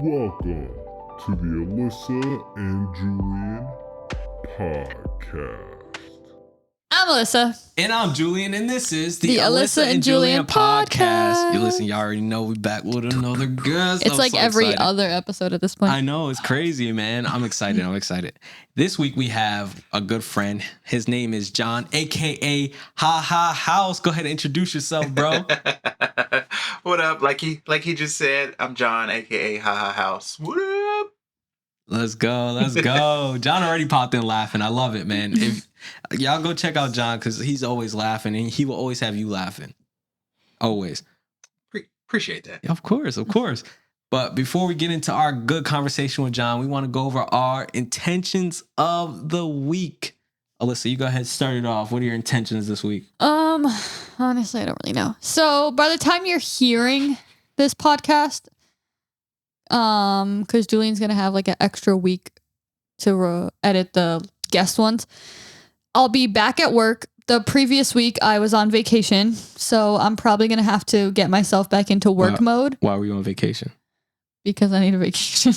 Welcome to the Alyssa and Julian Podcast. I'm Alyssa. And I'm Julian, and this is the Alyssa and Julian Podcast. You listen, y'all already know we back with another guest. It's like so every other episode at this point. I know, it's crazy, man. I'm excited. This week we have a good friend. His name is John, a.k.a. Ha Ha House. Go ahead and introduce yourself, bro. What up? Like he just said, I'm John, a.k.a. Ha Ha House. What up? Let's go. John already popped in laughing. I love it, man. If y'all go check out John, because he's always laughing, and he will always have you laughing. Always. Appreciate that. Of course. But before we get into our good conversation with John, we want to go over our intentions of the week. Alyssa, you go ahead and start it off. What are your intentions this week? Honestly, I don't really know. So by the time you're hearing this podcast, because Julian's gonna have like an extra week to edit the guest ones, I'll be back at work. The previous week I was on vacation, so I'm probably gonna have to get myself back into work mode. Why were you on vacation? Because I need a vacation.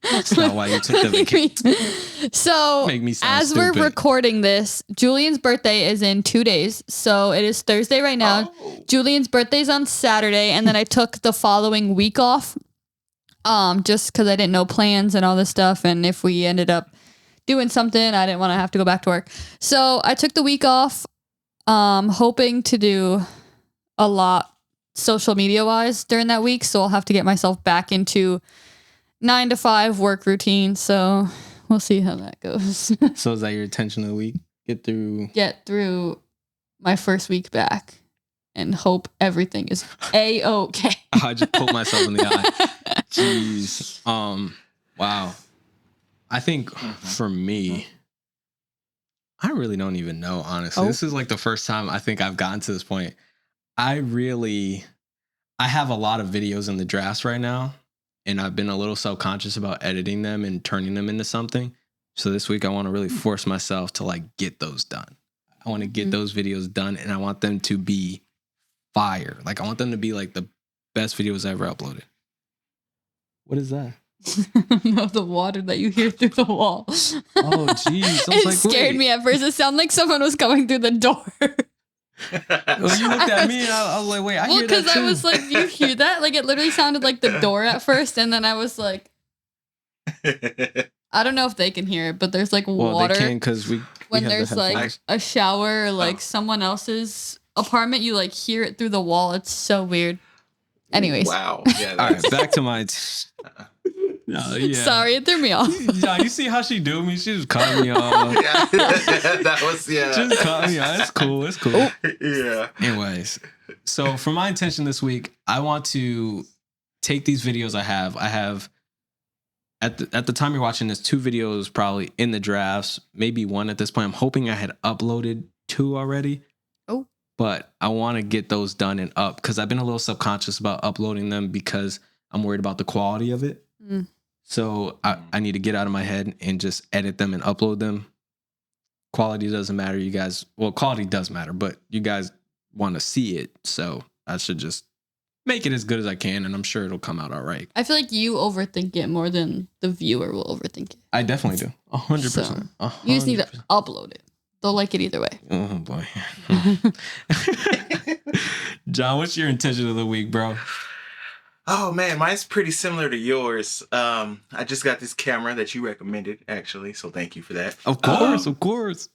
That's not why you took the vacation. So as we're recording this, Julian's birthday is in 2 days. So it is Thursday right now. Oh. Julian's birthday's on Saturday, and then I took the following week off. Just because I didn't know plans and all this stuff, and if we ended up doing something, I didn't want to have to go back to work. So I took the week off, hoping to do a lot social media wise during that week. So I'll have to get myself back into 9 to 5 work routine. So we'll see how that goes. So is that your intention of the week? Get through my first week back and hope everything is A-okay. I just poked myself in the eye. Jeez. Wow. I think for me, I really don't even know, honestly. This is like the first time I think I've gotten to this point. I have a lot of videos in the drafts right now, and I've been a little self-conscious about editing them and turning them into something. So this week I want to really force myself to like get those done. I want to get those videos done, and I want them to be fire. Like I want them to be like the best videos ever uploaded. What is that? No, the water that you hear through the wall. Oh, jeez. It scared me at first. It sounded like someone was coming through the door. Well, you looked at me and I was like, wait, I hear that too. Because I was like, you hear that? Like, it literally sounded like the door at first. And then I was like, I don't know if they can hear it, but there's like water. Well, they can because when there's like a shower or like someone else's apartment, you like hear it through the wall. It's so weird. Anyways. Wow. Yeah, all right, back to my... Yeah. Sorry, it threw me off. Yeah, you see how she do me? She just cut me off. Yeah, that was, Just cut me off. It's cool. Yeah. Anyways, so for my intention this week, I want to take these videos I have at the time you're watching this, 2 videos probably in the drafts, maybe 1 at this point. I'm hoping I had uploaded 2 already. Oh. But I want to get those done and up because I've been a little subconscious about uploading them because I'm worried about the quality of it. Mm. So I need to get out of my head and just edit them and upload them. Quality doesn't matter, you guys. Well, quality does matter, but you guys want to see it. So I should just make it as good as I can, and I'm sure it'll come out all right. I feel like you overthink it more than the viewer will overthink it. I definitely do. 100%. So, you just need to upload it. They'll like it either way. Oh, boy. John, what's your intention of the week, bro? Oh, man, mine's pretty similar to yours. I just got this camera that you recommended, actually, so thank you for that. Of course.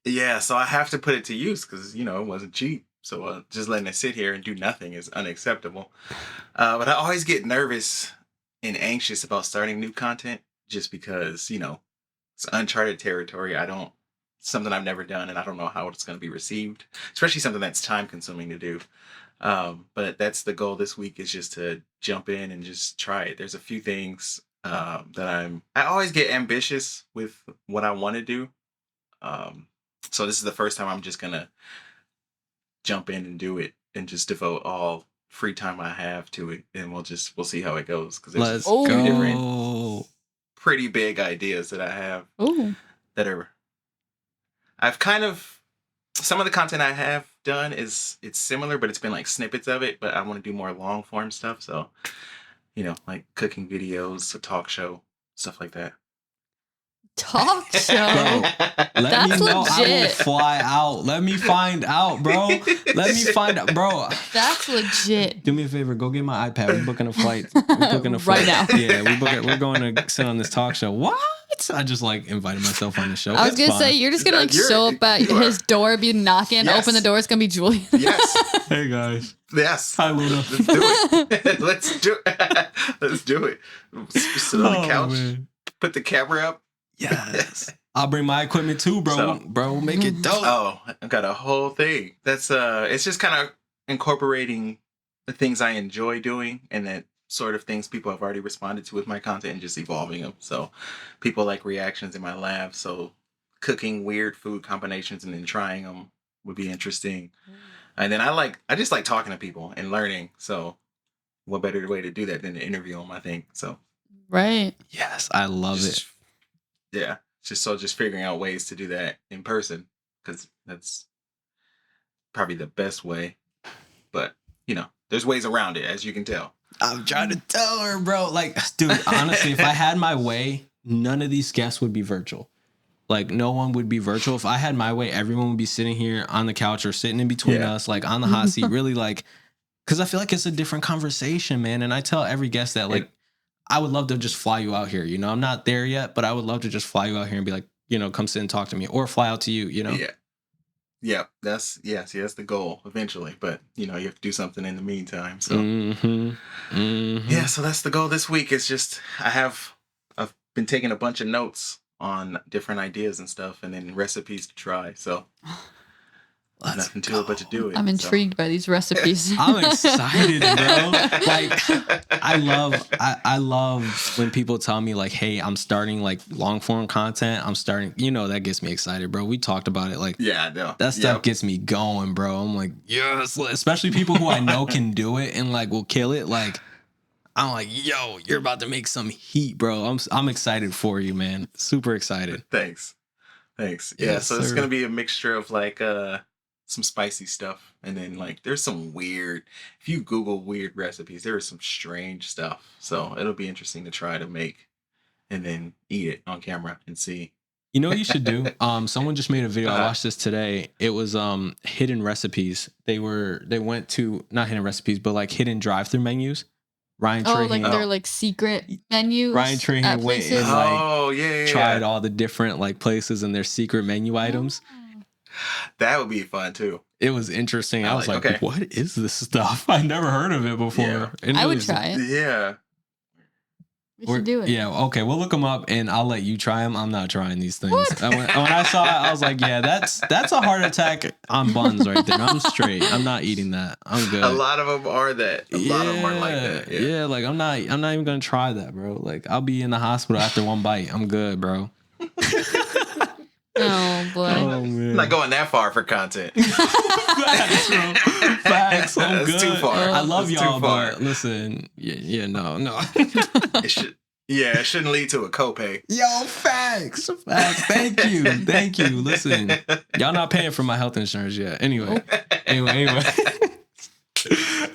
Yeah, so I have to put it to use because, it wasn't cheap. So just letting it sit here and do nothing is unacceptable. But I always get nervous and anxious about starting new content just because, it's uncharted territory. Something I've never done, and I don't know how it's going to be received, especially something that's time consuming to do. But that's the goal this week, is just to jump in and just try it. There's a few things that I always get ambitious with what I want to do. So this is the first time I'm just going to jump in and do it and just devote all free time I have to it. And we'll see how it goes. Because there's a few different pretty big ideas that I have that are, some of the content I have done it's similar, but it's been like snippets of it, but I want to do more long form stuff. So like cooking videos, a talk show, stuff like that. Talk show. Let That's me know. I will legit. fly out. Let me find out, bro. Let me find out, bro. That's legit. Do me a favor. Go get my iPad. We're booking a flight. We're booking a flight Right now. Yeah, we're going to sit on this talk show. What? I just like invited myself on the show. I was It's gonna fine. say you're just gonna like show up at his door, be knocking, Yes. open the door. It's gonna be Julian. Yes. Hey guys. Yes. Hi Luna. Let's do it. Let's do it. Let's do it. Sit on the couch. Man. Put the camera up. Yes. I'll bring my equipment too, bro. So- Bro, make it dope. Oh, I've got a whole thing. That's it's just kind of incorporating the things I enjoy doing and that sort of things people have already responded to with my content and just evolving them. So people like reactions in my lab. So cooking weird food combinations and then trying them would be interesting. And then I just like talking to people and learning. So what better way to do that than to interview them, I think. So Right. Yes, I love it. just, yeah. Just figuring out ways to do that in person because that's probably the best way. But, there's ways around it, as you can tell. I'm trying to tell her, bro. Like, dude, honestly, if I had my way, none of these guests would be virtual. Like, no one would be virtual. If I had my way, everyone would be sitting here on the couch or sitting in between us, like on the hot seat, really like, because I feel like it's a different conversation, man. And I tell every guest that, like, I would love to just fly you out here. I'm not there yet, but I would love to just fly you out here and be like, come sit and talk to me or fly out to you, Yeah. Yeah. That's the goal eventually. But, you have to do something in the meantime. So, yeah, so that's the goal this week. It's just, I've been taking a bunch of notes on different ideas and stuff and then recipes to try. So, nothing to it but to do it. I'm intrigued by these recipes. I'm excited, bro. Like, I love when people tell me like, hey, I'm starting like long form content. I'm starting, that gets me excited, bro. We talked about it. Like, Yeah, I know. that stuff gets me going, bro. I'm like, yes, especially people who I know can do it and like will kill it. Like, I'm like, yo, you're about to make some heat, bro. I'm excited for you, man. Super excited. Thanks. Yeah, Yes, so it's sir. going to be a mixture of like some spicy stuff and then like there's some weird, if you Google weird recipes, there is some strange stuff. So it'll be interesting to try to make and then eat it on camera and see. You know what you should do? Someone just made a video. I Uh-huh. watched this today. It was hidden recipes. They went to not hidden recipes, but like hidden drive-through menus. Ryan Oh, Trahan, like they're like secret menus. Ryan Trahan at went places. and, like, Oh, yeah. tried all the different like places and their secret menu items. That would be fun too. It was interesting. I was like, okay. what is this stuff? I never heard of it before. Yeah. And I it would was- try it. Yeah. We should do it. Yeah, okay. We'll look them up and I'll let you try them. I'm not trying these things. When I saw it, I was like, yeah, that's a heart attack on buns right there. I'm straight. I'm not eating that. I'm good. A lot of them are that. A lot of them are like that. Yeah, like I'm not even gonna try that, bro. Like I'll be in the hospital after one bite. I'm good, bro. Oh boy. Oh man. I'm not going that far for content. Facts, bro. Facts. I'm That's good. too far. I love That's too y'all, far. but listen, no. It shouldn't lead to a copay. Yo, facts. Thank you. Listen, y'all not paying for my health insurance yet. Anyway.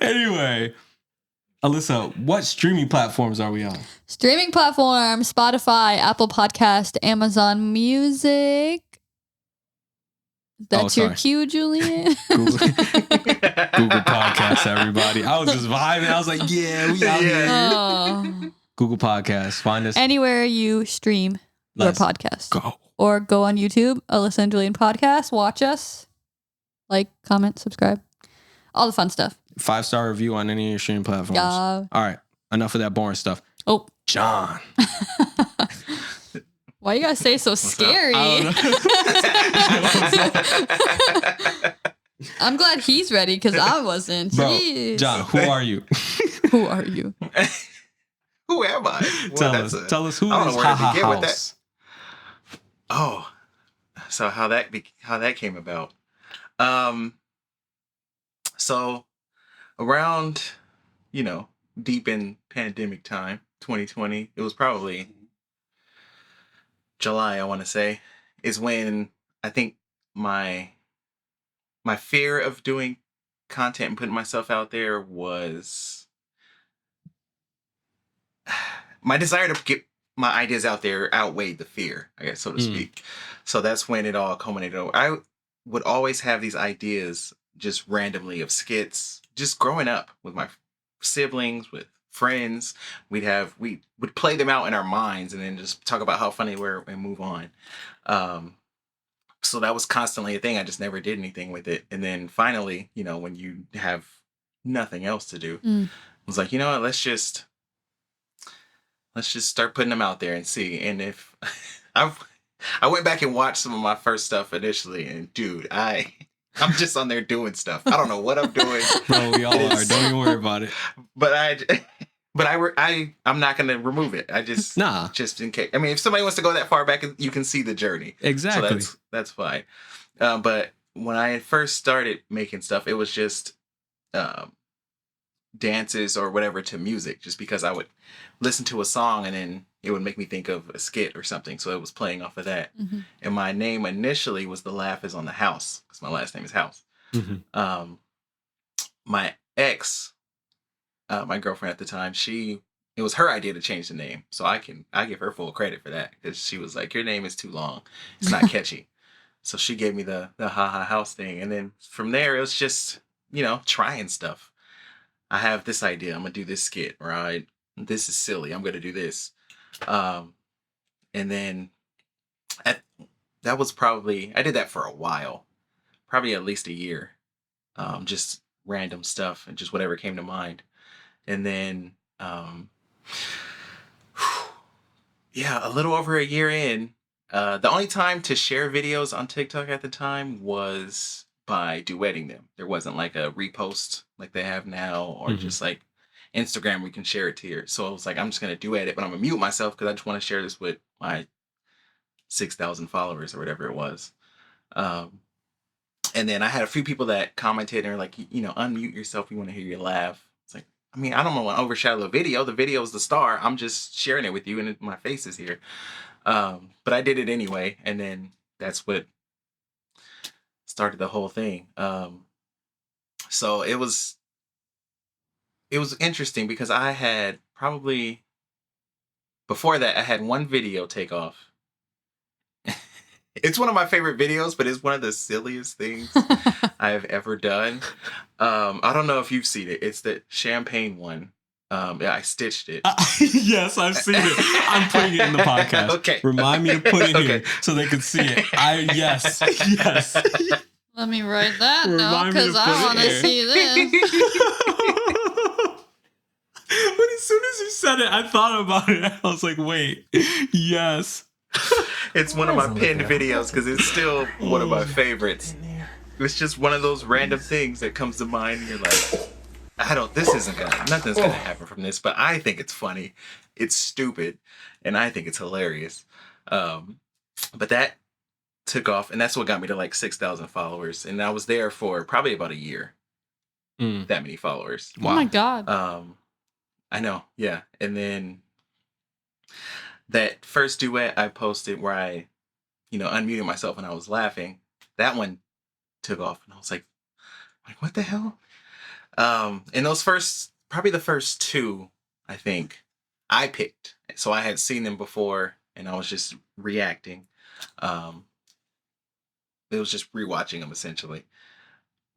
Anyway, Alyssa, what streaming platforms are we on? Streaming platform: Spotify, Apple Podcast, Amazon Music. That's your sorry. cue, Julian. Google Podcasts, everybody. I was just vibing. I was like, yeah, we out here. Oh. Google Podcasts. Find us. Anywhere you stream Let's your podcast. Go. Or go on YouTube, Alyssa Julian Podcast. Watch us. Like, comment, subscribe. All the fun stuff. 5-star review on any of your streaming platforms. Yeah. All right. Enough of that boring stuff. Oh. John. Why you guys say so scary? I'm glad he's ready because I wasn't. Bro, Jeez. John, who are you? Who are you? Who am I? Tell us who I don't is know where to Ha begin with House. Oh, so how that came about? So around, deep in pandemic time, 2020, it was probably July, I want to say, is when I think my fear of doing content and putting myself out there was my desire to get my ideas out there outweighed the fear, I guess, so to speak. So that's when it all culminated. I would always have these ideas just randomly of skits, just growing up with my siblings, with friends. We would play them out in our minds and then just talk about how funny they were and move on. So that was constantly a thing. I just never did anything with it. And then finally, when you have nothing else to do, I was like, you know what, let's just start putting them out there and see. And if I went back and watched some of my first stuff initially, and dude, I'm just on there doing stuff. I don't know what I'm doing. Bro, we all are. Don't even worry about it. I'm not going to remove it. I just just in case. I mean, if somebody wants to go that far back, you can see the journey. Exactly. So that's fine. But when I first started making stuff, it was just dances or whatever to music, just because I would listen to a song and then it would make me think of a skit or something. So it was playing off of that. Mm-hmm. And my name initially was The Laugh is on the House, because my last name is House. Mm-hmm. My ex, my girlfriend at the time, it was her idea to change the name. So I give her full credit for that, because she was like, your name is too long. It's not catchy. So she gave me the Ha Ha House thing. And then from there, it was just, trying stuff. I have this idea. I'm going to do this skit, right? This is silly. I'm going to do this. And then that was I did that for a while, probably at least a year. Just random stuff and just whatever came to mind. And then, a little over a year in, the only time to share videos on TikTok at the time was by duetting them. There wasn't like a repost like they have now, or just like Instagram, we can share it here. So I was like, I'm just going to duet it, but I'm going to mute myself because I just want to share this with my 6,000 followers or whatever it was. And then I had a few people that commented and were like, unmute yourself. We want to hear you laugh. It's like, I mean, I don't want to overshadow the video. The video is the star. I'm just sharing it with you and my face is here. But I did it anyway. And then that's what started the whole thing. So it was interesting because I had probably, before that, I had one video take off. It's one of my favorite videos, but it's one of the silliest things I have ever done. I don't know if you've seen it. It's the champagne one. I stitched it. Yes, I've seen it. I'm putting it in the podcast. Okay. Remind me to put it here so they can see it. Yes. Let me write that down because I want to see this. But as soon as you said it, I thought about it. I was like, wait, yes. It's one of my pinned videos because it's still one of my favorites. It's just one of those random things that comes to mind and you're like, nothing's gonna happen from this, but I think it's funny. It's stupid and I think it's hilarious. But that took off and that's what got me to like 6,000 followers. And I was there for probably about a year. That many followers. Wow. Oh my God. I know. Yeah. And then that first duet I posted where I, unmuted myself and I was laughing, that one took off and I was like, what the hell? And those probably the first two, I think, I picked. So I had seen them before and I was just reacting. It was just rewatching them essentially.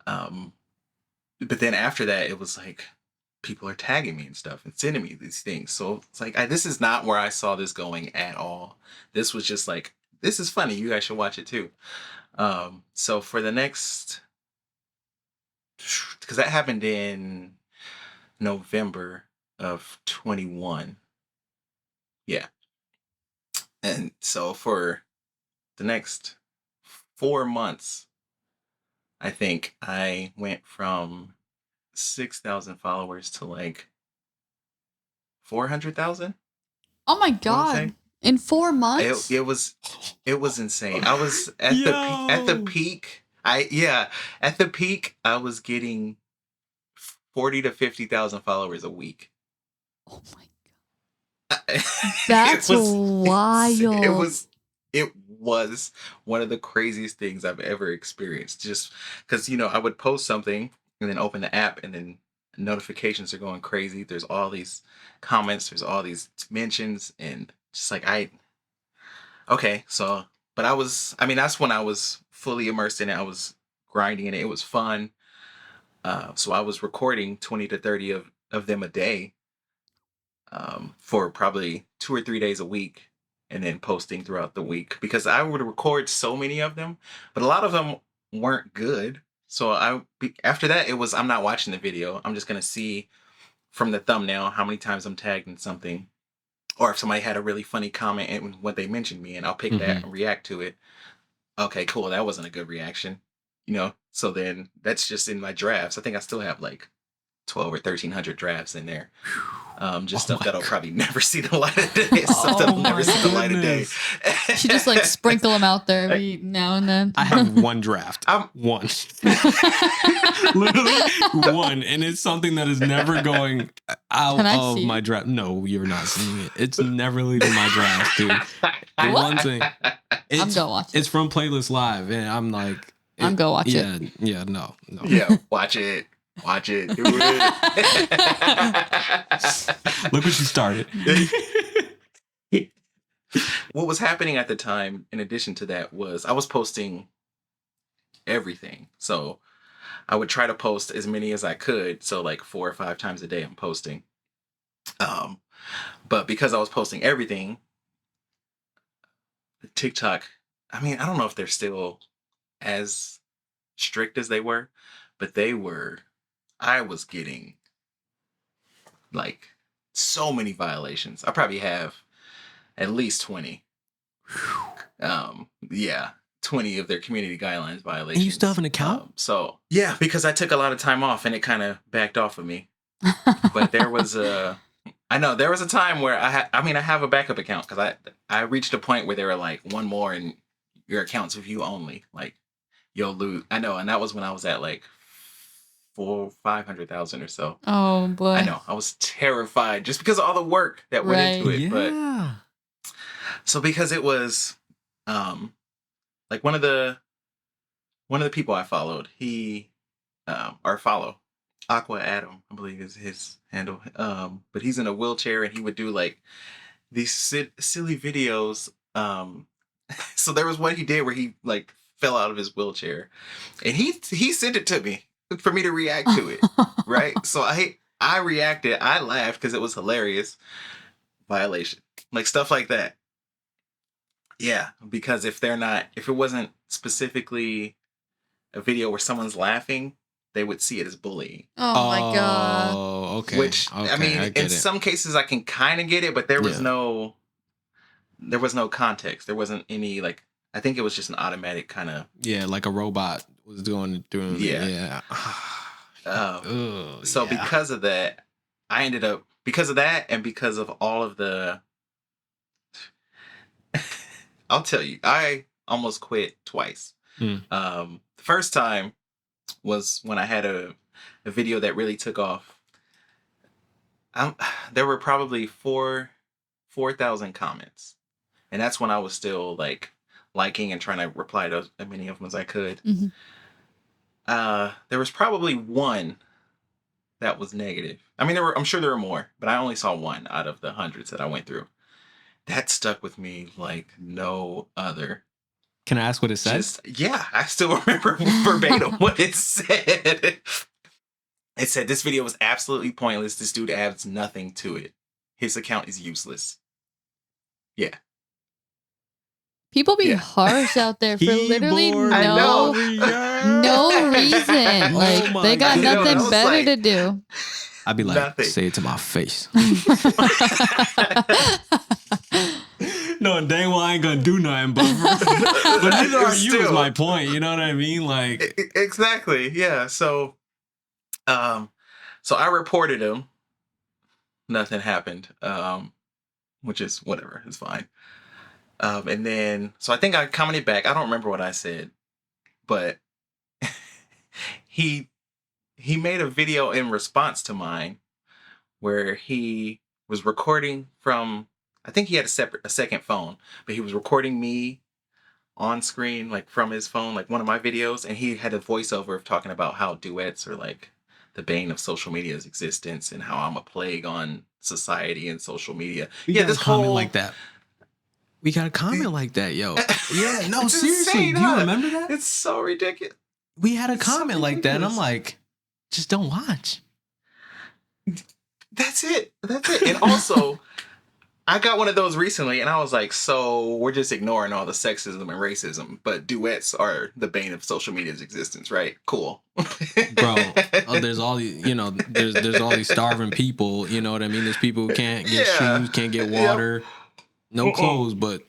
But then after that, it was like, people are tagging me and stuff and sending me these things. So it's like, this is not where I saw this going at all. This was just like, this is funny. You guys should watch it too. So for the next, because that happened in November of 21. Yeah. And so for the next 4 months, I think I went from 6,000 followers to like 400,000. Oh my God. In 4 months? It was insane. I was at the peak. At the peak, I was getting 40 to 50,000 followers a week. Oh my God. That's wild. It was one of the craziest things I've ever experienced. Just because, I would post something and then open the app and then notifications are going crazy. There's all these comments, there's all these mentions, and just like okay, so but that's when I was fully immersed in it. I was grinding in it. It was fun. So I was recording 20 to 30 of them a day, for probably 2 or 3 days a week, and then posting throughout the week, because I would record so many of them, but a lot of them weren't good. So after that, it was, I'm not watching the video. I'm just going to see from the thumbnail how many times I'm tagged in something, or if somebody had a really funny comment and when they mentioned me, and I'll pick that and react to it. Okay, cool. That wasn't a good reaction, So then that's just in my drafts. I think I still have like 12 or 1,300 drafts in there. Just stuff that'll probably never see the light of day. Stuff that'll never see the light of day. You should just like sprinkle them out there every now and then. I have one draft. One. Literally one. And it's something that is never going out of my draft. No, you're not seeing it. It's never leaving my draft, dude. And one thing. I'm going watch it. It's from Playlist Live. And I'm like. I'm going watch it. Yeah, no. Yeah, watch it. Watch it. Do it. Look what you started. What was happening at the time, in addition to that, was I was posting everything. So I would try to post as many as I could. So like 4 or 5 times a day I'm posting. But because I was posting everything, TikTok, I don't know if they're still as strict as they were, but I was getting like so many violations. I probably have at least 20. 20 of their community guidelines violations. And you still have an account? So yeah, because I took a lot of time off and it kind of backed off of me. But there was a time where I have a backup account, because I reached a point where they were like, one more and your account's view only. Like, you'll lose. I know, and that was when I was at like 500,000 or so. Oh boy! I know. I was terrified just because of all the work that went into it. Yeah. But so because it was, like one of the people I followed, follow Aqua Adam, I believe is his handle. But he's in a wheelchair and he would do like these silly videos. So there was one he did where he like fell out of his wheelchair, and he sent it to me for me to react to it. Right. So I reacted. I laughed because it was hilarious. Violation. Like stuff like that. Yeah. Because if it wasn't specifically a video where someone's laughing, they would see it as bullying. Oh my God. Oh, okay. Which, okay, in some cases I can kind of get it, but there was no context. There wasn't any, like, I think it was just an automatic kind of. Yeah, like a robot was doing. Yeah. So because of that, I ended up, because of that and because of all of the, I'll tell you, I almost quit twice. The first time was when I had a video that really took off. There were probably 4,000 comments. And that's when I was still like liking and trying to reply to as many of them as I could. Mm-hmm. There was probably one that was negative. I'm sure there were more, but I only saw one out of the hundreds that I went through. That stuck with me like no other. Can I ask what it says? Yeah, I still remember verbatim what it said. It said, "This video was absolutely pointless. This dude adds nothing to it. His account is useless." Yeah. People be harsh out there for literally no reason. Like, they got nothing better to do. I'd be like, nothing. Say it to my face. No, and dang well I ain't gonna do nothing, but neither are you, is my point. You know what I mean? Like, exactly. Yeah. So I reported him. Nothing happened. Which is whatever. It's fine. And then, so I think I commented back. I don't remember what I said, but he made a video in response to mine where he was recording from, I think he had a second phone, but he was recording me on screen, like from his phone, like one of my videos. And he had a voiceover of talking about how duets are like the bane of social media's existence and how I'm a plague on society and social media. We got a comment like that. We got a comment like that, yo. Yeah, no, It's seriously. insane, Do you huh? remember that? It's so ridiculous. We had a It's so comment like that, and I'm ridiculous. like, just don't watch. That's it. And also, I got one of those recently, and I was like, so we're just ignoring all the sexism and racism, but duets are the bane of social media's existence, right? Cool. Bro, there's all these, there's all these starving people, you know what I mean? There's people who can't get shoes, can't get water, no clothes, but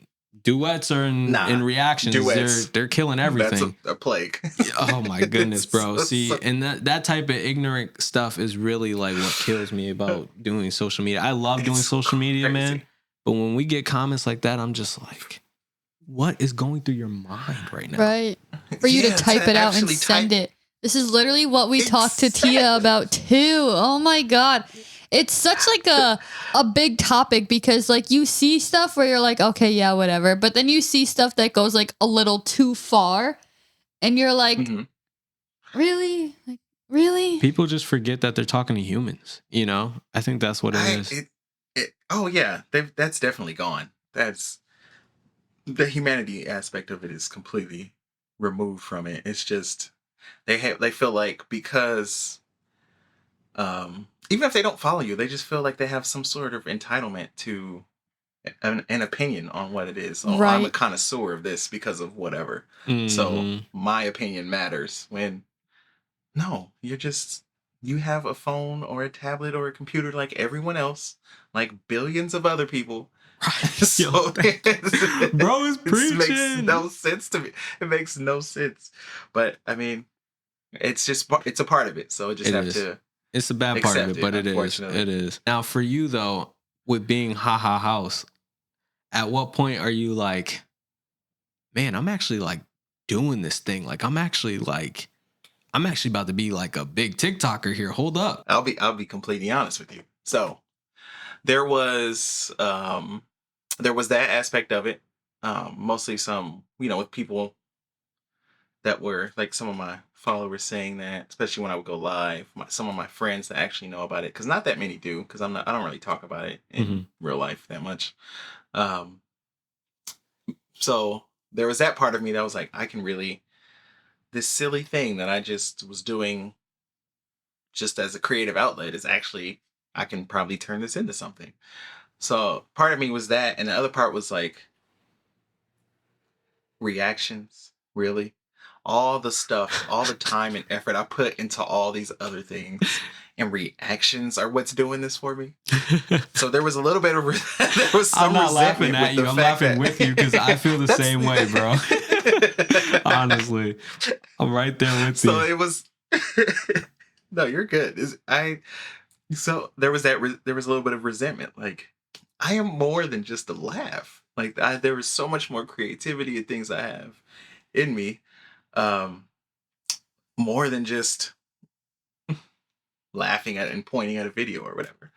duets are in reactions. Duets. They're killing everything. That's a plague. Oh my goodness, bro. It's See, so- and that type of ignorant stuff is really like what kills me about doing social media. I love doing social media, man. crazy. But when we get comments like that, I'm just like, what is going through your mind right now? Right. For you to type it out and actually send it. This is literally what we talked to Tia about too. Oh my God. It's such like a big topic because like you see stuff where you're like, okay, yeah, whatever. But then you see stuff that goes like a little too far and you're like, really? Like, really? People just forget that they're talking to humans, I think that's what it is. Oh yeah, that's definitely gone. That's the humanity aspect of it is completely removed from it. It's just they feel like because even if they don't follow you, they just feel like they have some sort of entitlement to an opinion on what it is. Oh, I'm a connoisseur of this because of whatever. So my opinion matters. When no, you have a phone or a tablet or a computer like everyone else, like billions of other people. So bro is preaching. It makes no sense to me. It makes no sense. But I mean, it's a part of it. So I just have to. It's a bad part of it, but it is. It is. Now for you though, with being haha house, at what point are you like, man, I'm actually like doing this thing. Like I'm actually about to be like a big TikToker here. Hold up. I'll be completely honest with you. So there was that aspect of it. Mostly some, with people that were like some of my followers saying that, especially when I would go live, some of my friends that actually know about it. Cause not that many do. Cause I don't really talk about it in real life that much. So there was that part of me that was like, this silly thing that I just was doing just as a creative outlet is actually, I can probably turn this into something. So part of me was that. And the other part was like reactions, really. All the stuff, all the time and effort I put into all these other things, and reactions are what's doing this for me. So there was a little bit of there was some I'm not resentment laughing at with you. the I'm fact laughing that- with you because I feel the same way, bro. Honestly, I'm right there with So you. it was. No, you're good. So there was there was a little bit of resentment. Like I am more than just a laugh. Like there was so much more creativity and things I have in me. More than just laughing at and pointing at a video or whatever.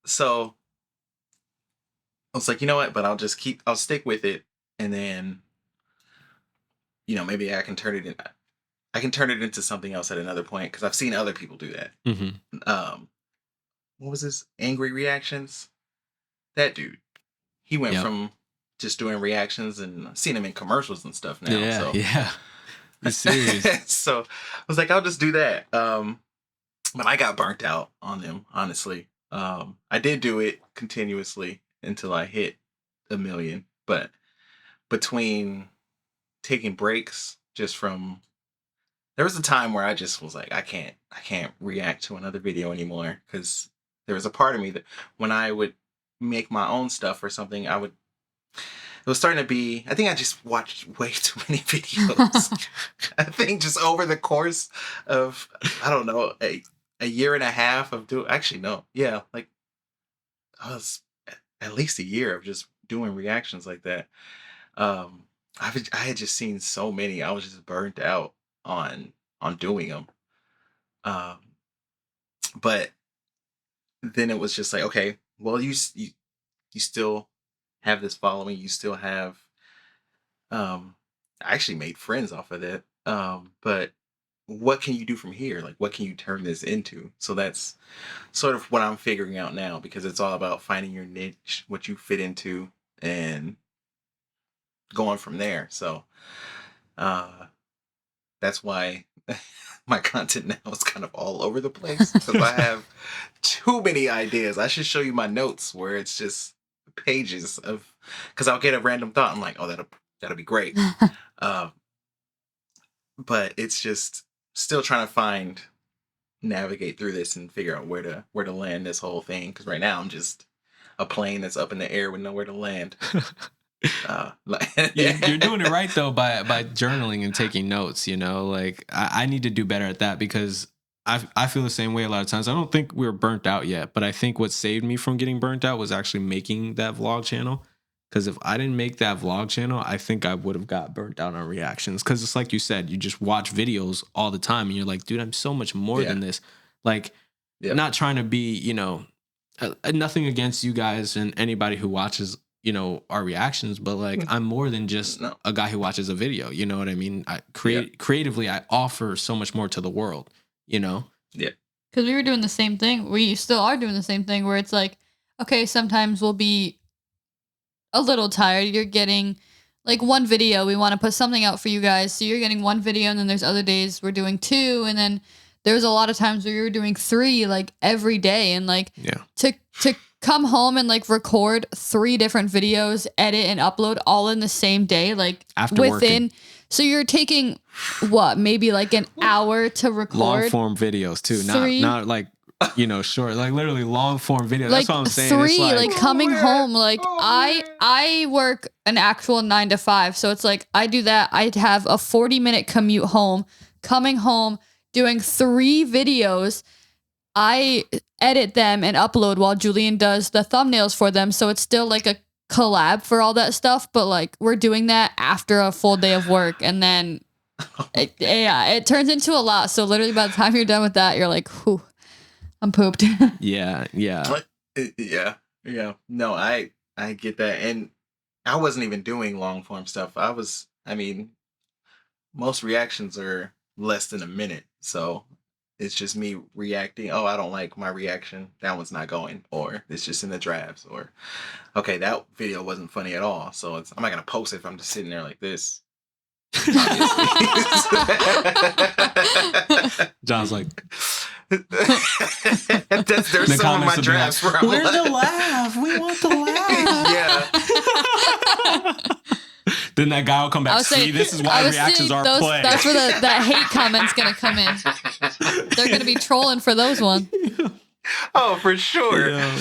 So I was like, you know what? But I'll stick with it, and then, maybe I can turn it into something else at another point because I've seen other people do that. What was this? Angry reactions. That dude, he went from just doing reactions, and I've seen him in commercials and stuff now. Yeah. He's serious. So I was like, I'll just do that. But I got burnt out on them, honestly. I did do it continuously until I hit 1 million. But between taking breaks there was a time where I just was like, I can't react to another video anymore, because there was a part of me that when I would make my own stuff or something, it was starting to be, I think I just watched way too many videos. I think just over the course of, I don't know, a year and a half of actually, no. Yeah. Like I was at least a year of just doing reactions like that. I had just seen so many. I was just burnt out on doing them. But then it was just like, okay, well, you still have this following. You still have, I actually made friends off of that. But what can you do from here? Like, what can you turn this into? So that's sort of what I'm figuring out now, because it's all about finding your niche, what you fit into, and going from there. So that's why my content now is kind of all over the place, because I have too many ideas. I should show you my notes where it's just pages of, because I'll get a random thought. I'm like, oh, that'll be great. But it's just still trying to navigate through this and figure out where to land this whole thing. Because right now I'm just a plane that's up in the air with nowhere to land. You're doing it right though by journaling and taking notes. You know, like I need to do better at that, because I feel the same way a lot of times. I don't think we're burnt out yet, but I think what saved me from getting burnt out was actually making that vlog channel. Because if I didn't make that vlog channel, I think I would have got burnt out on reactions. Because it's like you said, you just watch videos all the time and you're like, dude, I'm so much more than this. Like, not trying to be, you know, nothing against you guys and anybody who watches, you know, our reactions, but like, I'm more than just a guy who watches a video. You know what I mean? Creatively, I offer so much more to the world, you know? Yeah. Because we were doing the same thing. We still are doing the same thing, where it's like, okay, sometimes we'll be a little tired. You're getting like one video. We want to put something out for you guys. So you're getting one video, and then there's other days we're doing 2. And then there's a lot of times where you're doing 3 like every day. And like to come home and like record 3 different videos, edit and upload all in the same day, like after working. So you're taking what, maybe like an hour to record long form videos too. Not like, you know, short, like literally long form video. Like that's what I'm saying. 3, it's like coming home, like I work an actual 9 to 5. So it's like, I do that. I'd have a 40-minute commute home, coming home, doing 3 videos. I edit them and upload while Julian does the thumbnails for them. So it's still like a collab for all that stuff. But like, we're doing that after a full day of work. And then it turns into a lot. So literally by the time you're done with that, you're like, whew, I'm pooped. Yeah. No, I get that. And I wasn't even doing long form stuff. Most reactions are less than a minute. So it's just me reacting. Oh, I don't like my reaction. That one's not going. Or it's just in the drafts. Or, okay, that video wasn't funny at all. So I'm not going to post it if I'm just sitting there like this. John's like, there's some of my drafts like, where's the laugh? We want the laugh. Yeah. Then that guy will come back. See, this is why reactions aren't playing. That's where that hate comment's gonna come in. They're gonna be trolling for those ones. Oh, for sure. Yeah.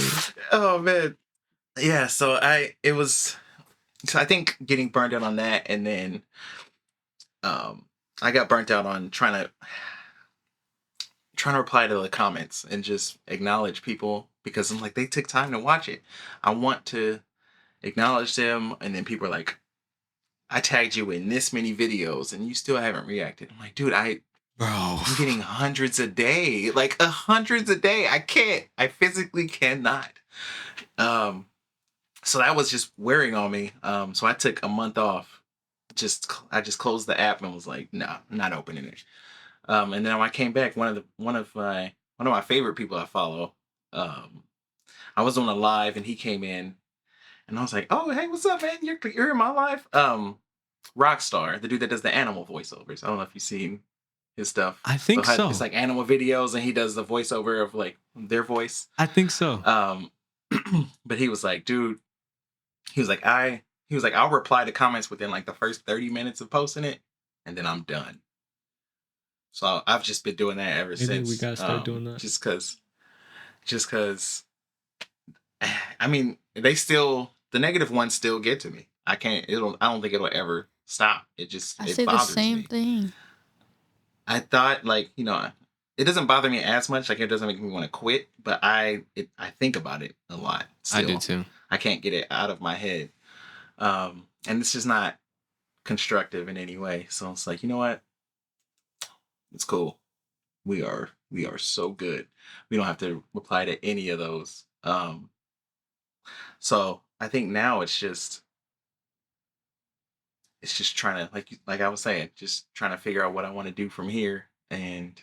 Oh man. Yeah. So I think getting burned out on that, and then I got burnt out on trying to reply to the comments and just acknowledge people, because I'm like, they took time to watch it. I want to acknowledge them, and then people are like, I tagged you in this many videos and you still haven't reacted. I'm like, dude, I'm getting hundreds a day, like hundreds a day. I physically cannot. So that was just wearing on me. So I took a month off. I just closed the app and was like, nah, I'm not opening it. And then when I came back, one of my favorite people I follow, I was on a live and he came in. And I was like, oh, hey, what's up, man? You're in my life. Rockstar, the dude that does the animal voiceovers. I don't know if you've seen his stuff. I think so. It's like animal videos, and he does the voiceover of like their voice. I think so. But he was like, dude, I'll reply to comments within like the first 30 minutes of posting it, and then I'm done. So I've just been doing that ever since. We gotta start doing that. Just cause I mean, the negative ones still get to me. I don't think it'll ever stop. It say bothers the same me. thing. I thought, like, you know, it doesn't bother me as much. Like, it doesn't make me want to quit, but I think about it a lot. Still. I do too. I can't get it out of my head. And it's just not constructive in any way. So it's like, you know what? It's cool. We are so good. We don't have to reply to any of those. So I think now it's just trying to, like I was saying, just trying to figure out what I want to do from here. And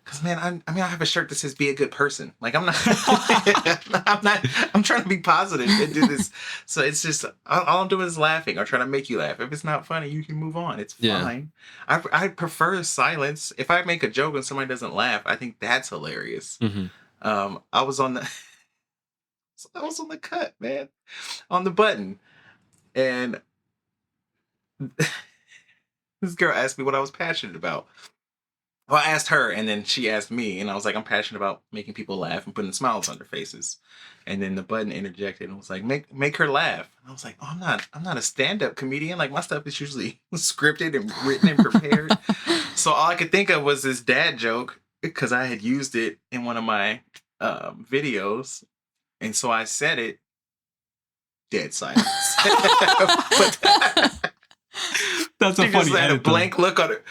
because, man, I have a shirt that says "Be a good person." Like, I'm not, I'm trying to be positive and do this. So it's just all I'm doing is laughing or trying to make you laugh. If it's not funny, you can move on. It's fine. I prefer silence. If I make a joke and somebody doesn't laugh, I think that's hilarious. I was on the cut, man, on the button, and this girl asked me what I was passionate about. Well, I asked her, and then she asked me, and I was like, I'm passionate about making people laugh and putting smiles on their faces. And then the button interjected and was like, make her laugh. And I was like, oh, I'm not a stand-up comedian. Like, my stuff is usually scripted and written and prepared. So all I could think of was this dad joke, because I had used it in one of my videos. And so I said it, dead silence. That's a funny had a edit, blank look on it.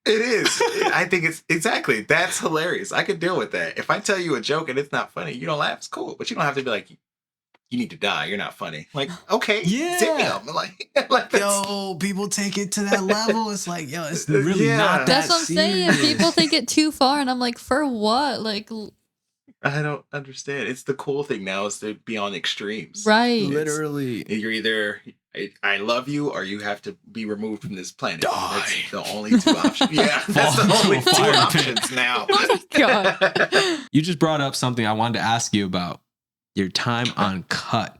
It is. I think it's exactly. That's hilarious. I could deal with that. If I tell you a joke and it's not funny, you don't laugh. It's cool, but you don't have to be like, you need to die. You're not funny. Like, okay, sit me up. Like yo, people take it to that level. It's like, yo, it's really not that That's what I'm serious. saying. People take it too far, and I'm like, for what? Like, I don't understand. It's the cool thing now is to be on extremes. right? Literally, you're either I love you or you have to be removed from this planet. Die. That's the only two options. Yeah, that's the only two options now. Oh my God. you just brought up something I wanted to ask you about. Your time on Cut.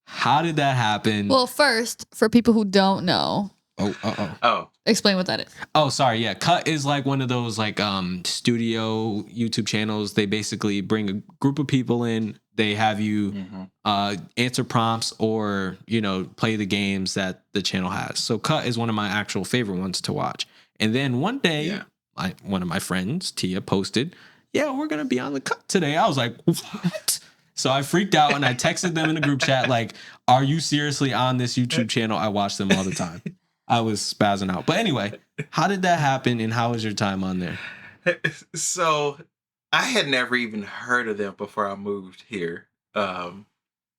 How did that happen? Well, first, for people who don't know, Oh. explain what that is. Oh, sorry. Yeah. Cut is like one of those like studio YouTube channels. They basically bring a group of people in. They have you answer prompts or, play the games that the channel has. So Cut is one of my actual favorite ones to watch. And then one day, one of my friends, Tia, posted, yeah, we're going to be on the Cut today. I was like, what? So I freaked out and I texted them in a group chat like, are you seriously on this YouTube channel? I watch them all the time. I was spazzing out. But anyway, how did that happen and how was your time on there? So I had never even heard of them before I moved here. I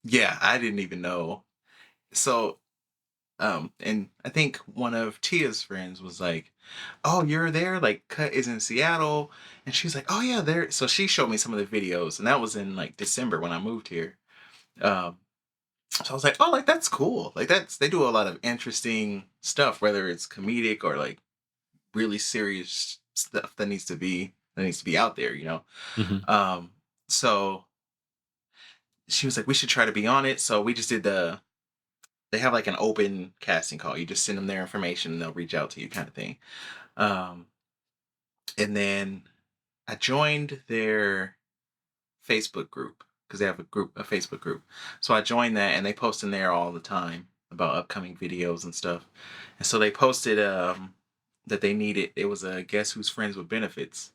didn't even know. So, and I think one of Tia's friends was like, oh, you're there? Like, Cut is in Seattle. And she's like, oh, yeah, there. So she showed me some of the videos. And that was in like December when I moved here. So I was like, oh, like, that's cool. Like, they do a lot of interesting stuff, whether it's comedic or like really serious stuff that needs to be out there, So she was like, we should try to be on it. So we just did they have like an open casting call. You just send them their information and they'll reach out to you kind of thing. And then I joined their Facebook group because they have a Facebook group. So I joined that and they post in there all the time about upcoming videos and stuff. And so they posted that they needed, it was a guess who's friends with benefits.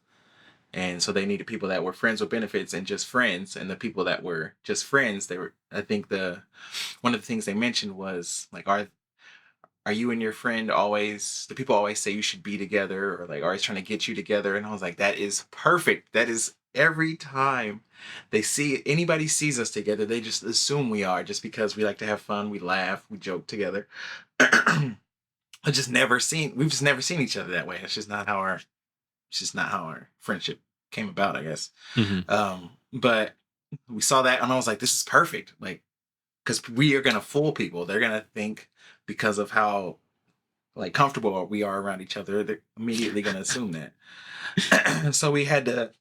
And so they needed people that were friends with benefits and just friends. And the people that were just friends, I think one of the things they mentioned was like, are you and your friend the people always say you should be together or like always trying to get you together. And I was like, that is perfect. That is every time anybody sees us together, they just assume we are just because we like to have fun. We laugh, we joke together. We've just never seen each other that way. It's just not how our friendship came about, I guess. But we saw that and I was like, this is perfect. Like, because we are going to fool people. They're going to think because of how like comfortable we are around each other, they're immediately going to assume that. So we had to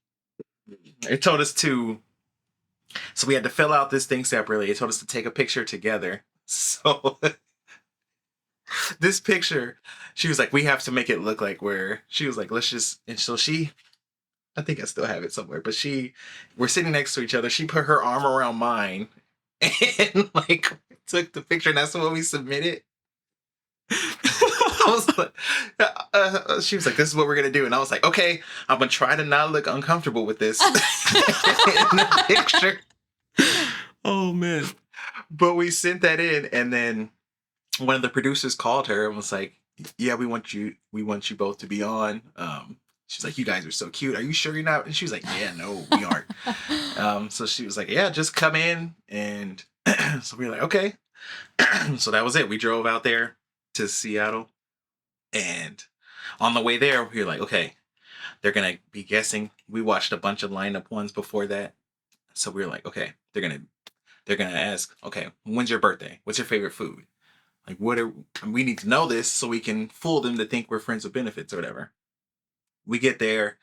fill out this thing separately. It told us to take a picture together. So this picture, she was like, we have to make it look like she was like, let's just, and so I think I still have it somewhere, but we're sitting next to each other. She put her arm around mine and like took the picture and that's what we submitted. I was like, she was like, this is what we're going to do. And I was like, okay, I'm going to try to not look uncomfortable with this in the picture. Oh man. But we sent that in and then one of the producers called her and was like, yeah, we want you both to be on. She's like, you guys are so cute. Are you sure you're not? And she was like, yeah, no, we aren't. So she was like, yeah, just come in. And so we were like, okay. So that was it. We drove out there to Seattle. And on the way there, we were like, okay, they're going to be guessing. We watched a bunch of lineup ones before that. So we were like, okay, they're going to ask, okay, when's your birthday? What's your favorite food? Like, we need to know this so we can fool them to think we're friends with benefits or whatever. We get there.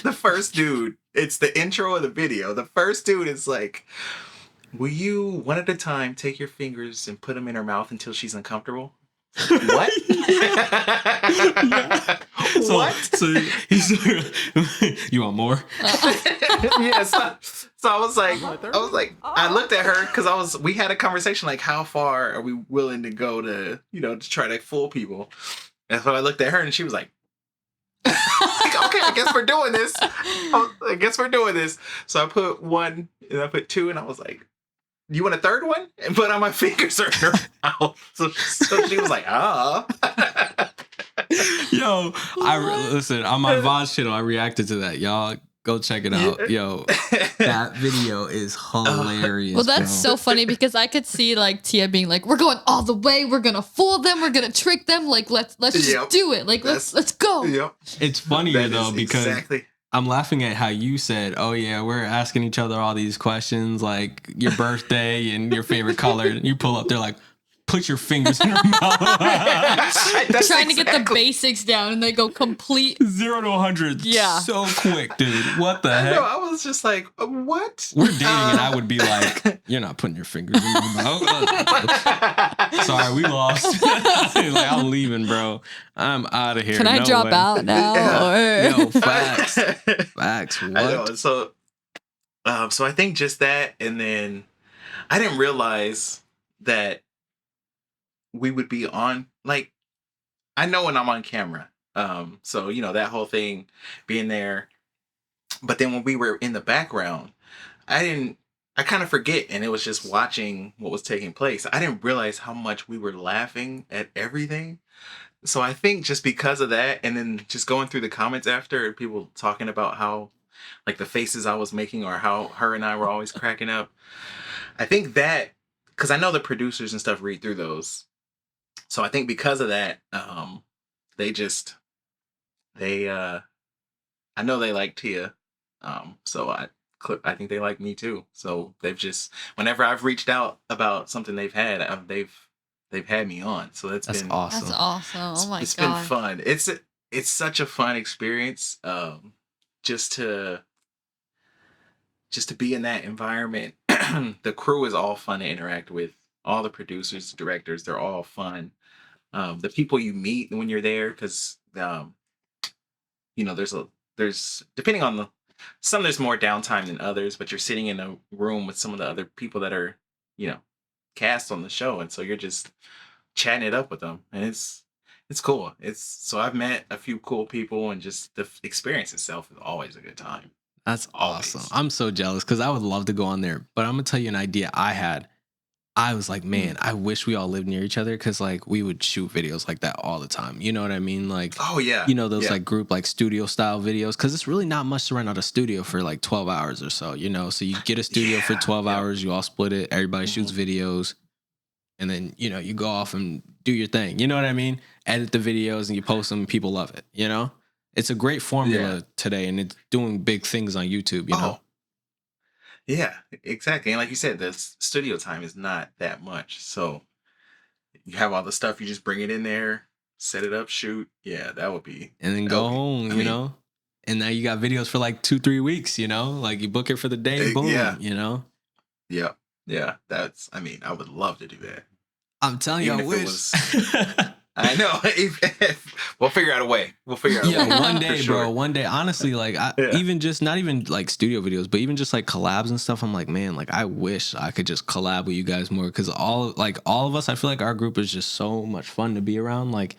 The first dude, it's the intro of the video. The first dude is like, will you, one at a time, take your fingers and put them in her mouth until she's uncomfortable? What? What? So you want more? Yeah. So I was like, I looked at her because we had a conversation like, how far are we willing to go to, to try to fool people? And so I looked at her and she was like, okay, I guess we're doing this. So I put one and I put two and I was like, you want a third one? And put on my fingers in her mouth. So she was like, Yo, listen, on my VOD channel, I reacted to that. Y'all go check it out. Yo, that video is hilarious. Well, that's so funny because I could see like Tia being like, we're going all the way. We're going to fool them. We're going to trick them. Like, let's just do it. Like, let's go. Yep. It's funnier though, because I'm laughing at how you said, oh yeah, we're asking each other all these questions, like your birthday and your favorite color. And you pull up, they're like, put your fingers in her mouth. Trying to get the basics down, and they go complete 0 to 100. Yeah. So quick, dude. What the heck? No, I was just like, what? We're dating, and I would be like, you're not putting your fingers in your mouth. Sorry, we lost. Like, I'm leaving, bro. I'm out of here. Can I drop out now? Yo, facts. Facts. What? I know. So I think just that, and then I didn't realize that we would be on, like, I know when I'm on camera. So, that whole thing being there. But then when we were in the background, I kind of forget. And it was just watching what was taking place. I didn't realize how much we were laughing at everything. So I think just because of that, and then just going through the comments after, people talking about how, like, the faces I was making or how her and I were always cracking up. I think that, because I know the producers and stuff read through those. So I think because of that, I know they like Tia. So I think they like me too. So they've just, whenever I've reached out about something they've had, they've had me on. So that's been awesome. That's awesome. Oh my God. It's been fun. It's such a fun experience. Just to be in that environment. The crew is all fun to interact with. All the producers, directors, they're all fun. The people you meet when you're there, because there's depending on some there's more downtime than others, but you're sitting in a room with some of the other people that are cast on the show, and so you're just chatting it up with them, and it's cool. So I've met a few cool people, and just the experience itself is always a good time. That's awesome. I'm so jealous because I would love to go on there, but I'm gonna tell you an idea I had. I was like, man, I wish we all lived near each other, because like we would shoot videos like that all the time. You know what I mean? Like, oh yeah, those like group like studio style videos, because it's really not much to rent out a studio for like 12 hours or so. So you get a studio for 12 hours, you all split it, everybody shoots videos, and then you go off and do your thing. You know what I mean? Edit the videos and you post them, and people love it. It's a great formula today, and it's doing big things on YouTube. Yeah, exactly. And like you said, the studio time is not that much. So you have all the stuff, you just bring it in there, set it up, shoot. Yeah, that would be. And then go home, And now you got videos for like 2-3 weeks, like you book it for the day, boom, Yeah. Yeah. Yeah. I would love to do that. I'm telling you, I wish. I know. We'll figure out a way. Yeah, one day, bro. One day, honestly, like even just not even like studio videos, but even just like collabs and stuff. I'm like, man, like I wish I could just collab with you guys more, because all of us, I feel like our group is just so much fun to be around. Like,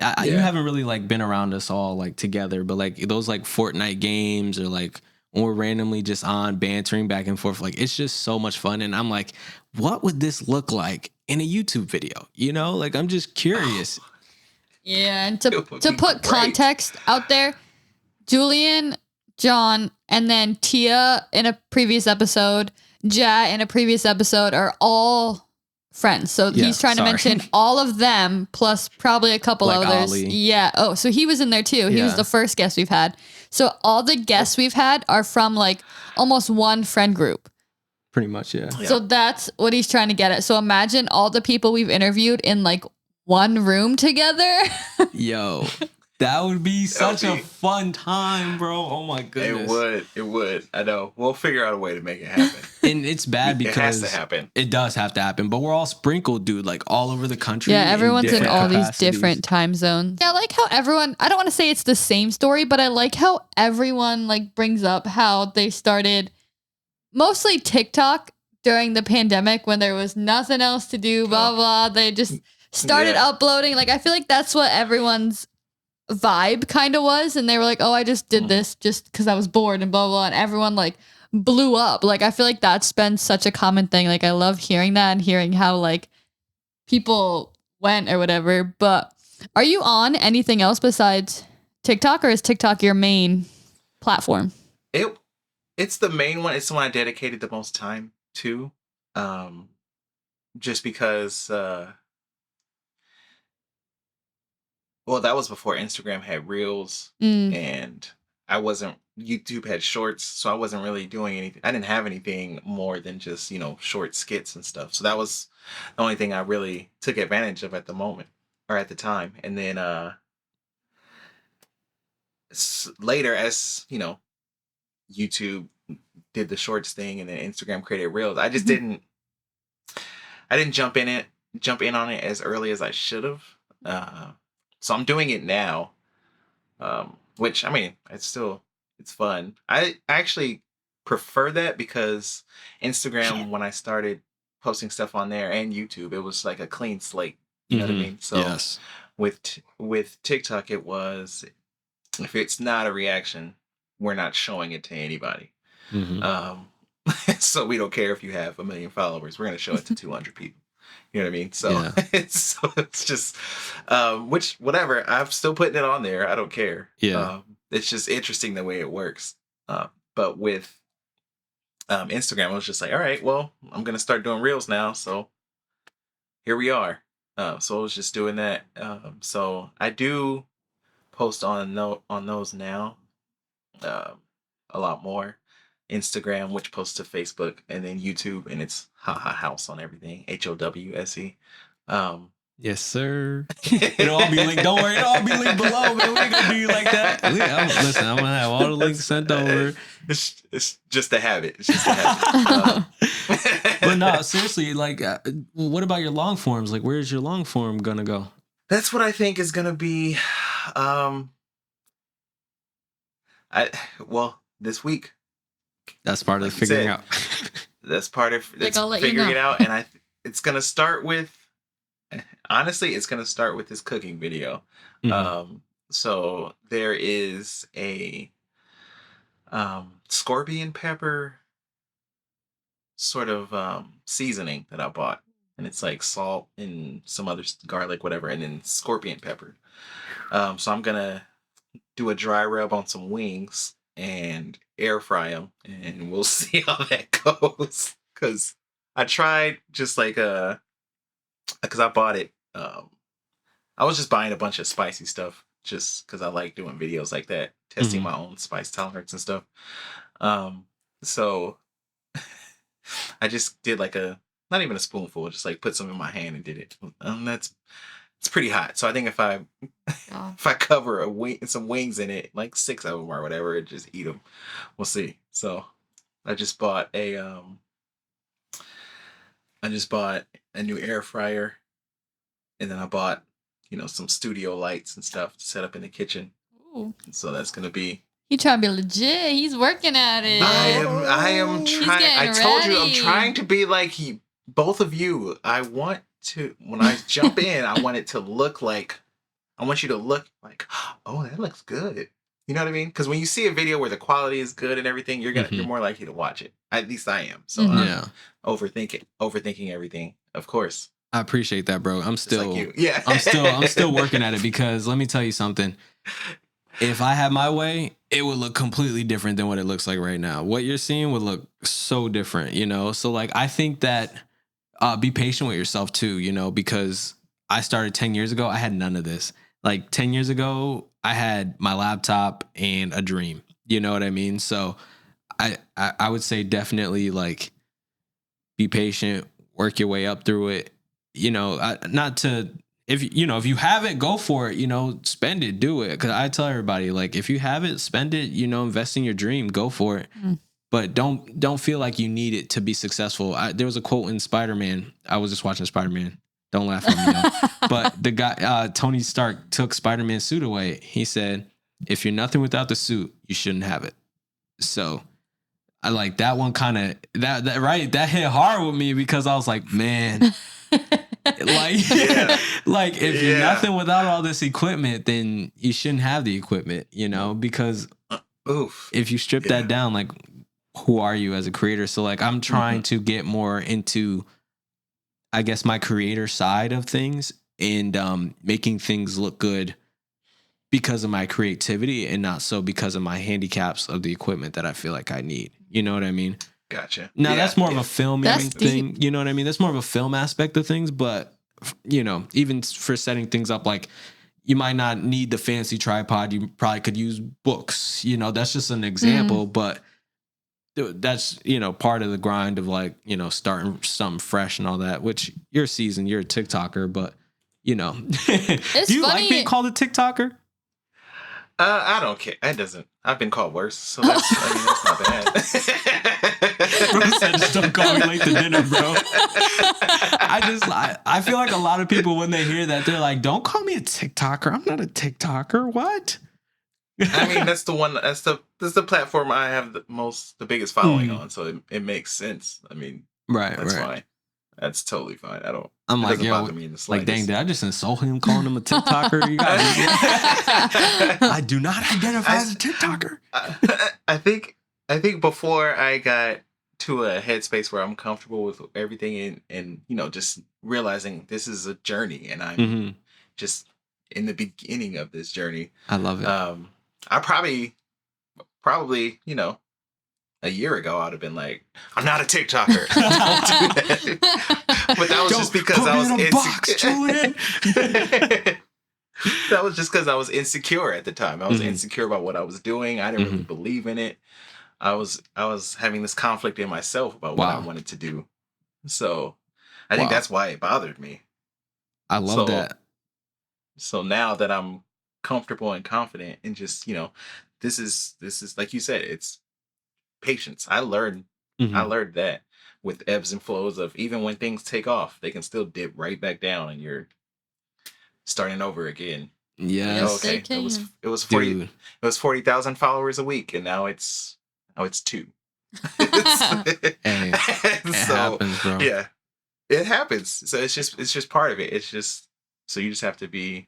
you haven't really like been around us all like together, but like those like Fortnite games, or like when we're randomly just on bantering back and forth, like it's just so much fun. And I'm like, what would this look like in a YouTube video? Like I'm just curious. Yeah, and to put context out there, Julian, John, and then Tia in a previous episode, Ja in a previous episode are all friends. So he's trying to mention all of them plus probably a couple like others. Ollie. Yeah. Oh, so he was in there too. He was the first guest we've had. So all the guests we've had are from like almost one friend group. Pretty much, yeah. So that's what he's trying to get at. So imagine all the people we've interviewed in like one room together. Yo. That would be such a fun time, bro. Oh my goodness. It would. I know. We'll figure out a way to make it happen. And it's bad because it has to happen. It does have to happen, but we're all sprinkled, dude, like all over the country. Yeah, everyone's in all capacities. these different time zones. Yeah, I like how everyone, I don't want to say it's the same story, but I like how everyone like brings up how they started mostly TikTok during the pandemic when there was nothing else to do, blah, blah. They just started uploading. Like, I feel like that's what everyone's vibe kind of was. And they were like, oh, I just did this just because I was bored and blah, blah. And everyone like blew up. Like, I feel like that's been such a common thing. Like, I love hearing that and hearing how like people went or whatever. But are you on anything else besides TikTok, or is TikTok your main platform? It's the main one. It's the one I dedicated the most time to. Just because well, that was before Instagram had Reels, and YouTube had Shorts, so I wasn't really doing anything. I didn't have anything more than just, short skits and stuff. So that was the only thing I really took advantage of at the moment, or at the time. And then later, as, YouTube did the Shorts thing and then Instagram created Reels, I just didn't jump in on it as early as I should have. So I'm doing it now, which, I mean, it's fun. I actually prefer that because Instagram, when I started posting stuff on there, and YouTube, it was like a clean slate. You know what I mean? So with TikTok, it was, if it's not a reaction, we're not showing it to anybody. So we don't care if you have 1 million followers. We're going to show it to 200 people. You know what I mean? So it's just, which, whatever, I'm still putting it on there. I don't care. Yeah. It's just interesting the way it works. But with Instagram, I was just like, all right, well, I'm going to start doing Reels now. So here we are. So I was just doing that. So I do post on those now a lot more. Instagram, which posts to Facebook, and then YouTube, and it's House on everything. HOWSE. Yes, sir. It'll all be linked. Don't worry, it'll all be linked below, man. We ain't gonna do you like that. Listen, I'm gonna have all the links sent over. It's just a habit. It's just a habit. But no, seriously, like, what about your long forms? Like, where's your long form gonna go? That's what I think is gonna be. This week. That's part of figuring out. That's part of figuring it out, and it's gonna start with. Honestly, it's gonna start with this cooking video. So there is a scorpion pepper sort of seasoning that I bought, and it's like salt and some other garlic, whatever, and then scorpion pepper. So I'm gonna do a dry rub on some wings and air fry them, and we'll see how that goes. Because I tried just like because I bought it. I was just buying a bunch of spicy stuff just because I like doing videos like that, testing my own spice tolerance and stuff. So I just did like not even a spoonful, just like put some in my hand and did it. It's pretty hot. So I think if I cover some wings in it, like 6 of them or whatever, and just eat them, we'll see. So I just bought a new air fryer, and then I bought, some studio lights and stuff to set up in the kitchen. Ooh. So that's gonna be. He trying to be legit. He's working at it. I am trying. I told you I'm trying to be like both of you. I want to, when I jump in, I want you to look like, oh, that looks good. You know what I mean? Because when you see a video where the quality is good and everything, you're more likely to watch it. At least I am. So I'm overthinking everything, of course. I appreciate that, bro. I'm still, like you. Yeah. I'm still working at it, because let me tell you something. If I had my way, it would look completely different than what it looks like right now. What you're seeing would look so different, So like, I think that be patient with yourself too, you know, because I started 10 years ago. I had none of this. Like 10 years ago, I had my laptop and a dream. You know what I mean? So I would say definitely like be patient, work your way up through it. You know, if you have it, go for it, you know, spend it, do it. Cause I tell everybody, like, if you have it, spend it, you know, invest in your dream, go for it. But don't feel like you need it to be successful. There was a quote in Spider-Man. I was just watching Spider-Man. Don't laugh at me though. But the guy, Tony Stark, took Spider-Man's suit away. He said, if you're nothing without the suit, you shouldn't have it. So I like that one kind of, that hit hard with me because I was like, man, like, like if you're nothing without all this equipment, then you shouldn't have the equipment, you know, because if you strip that down, like, who are you as a creator? So like, I'm trying to get more into, I guess, my creator side of things and making things look good because of my creativity and not so because of my handicaps of the equipment that I feel like I need. You know what I mean? Gotcha. Now that's more of a filming thing. You know what I mean? That's more of a film aspect of things. But, you know, even for setting things up, like you might not need the fancy tripod. You probably could use books. You know, that's just an example. But that's, you know, part of the grind of like, you know, starting something fresh and all that, which you're seasoned, you're a TikToker, but, you know, do you like being called a TikToker? I don't care. It doesn't. I've been called worse, so that's not bad. Bro said, just don't call me late to dinner, bro. I feel like a lot of people, when they hear that, they're like, don't call me a TikToker. I'm not a TikToker. What? I mean, that's the platform I have the biggest following on, so it makes sense. I mean, that's fine. That's totally fine. I'm like, yo, like, dang, did I just insult him calling him a TikToker? You guys, I do not identify as a TikToker. I think before I got to a headspace where I'm comfortable with everything and you know, just realizing this is a journey and I'm just in the beginning of this journey. I love it. I probably, you know, a year ago, I'd have been like, I'm not a TikToker. Don't do that. But that was just because I was insecure. That was just because I was insecure at the time. I was insecure about what I was doing. I didn't really believe in it. I was having this conflict in myself about what I wanted to do. So I think that's why it bothered me. I love that. So now that I'm comfortable and confident and just, you know, this is like you said, it's patience. I learned that with ebbs and flows of even when things take off, they can still dip right back down and you're starting over again. Yes. Okay. It was 40,000 followers a week and now it's 2. It happens, bro. Yeah. It happens. So it's just part of it. It's just, so you just have to be,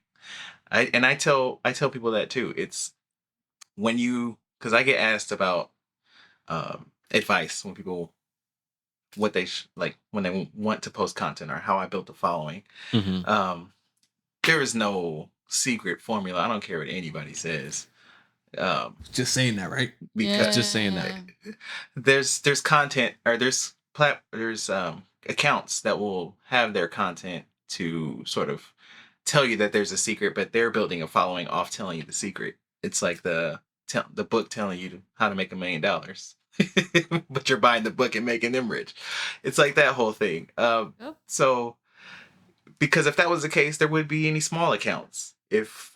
I tell people that too. It's when because I get asked about advice when people, what they like when they want to post content or how I built a following. There is no secret formula. I don't care what anybody says. Just saying that, right? Because just saying that. There's content or there's accounts that will have their content to sort of tell you that there's a secret, but they're building a following off telling you the secret. It's like the book telling you how to make $1 million, but you're buying the book and making them rich. It's like that whole thing. So, because if that was the case, there would be any small accounts. If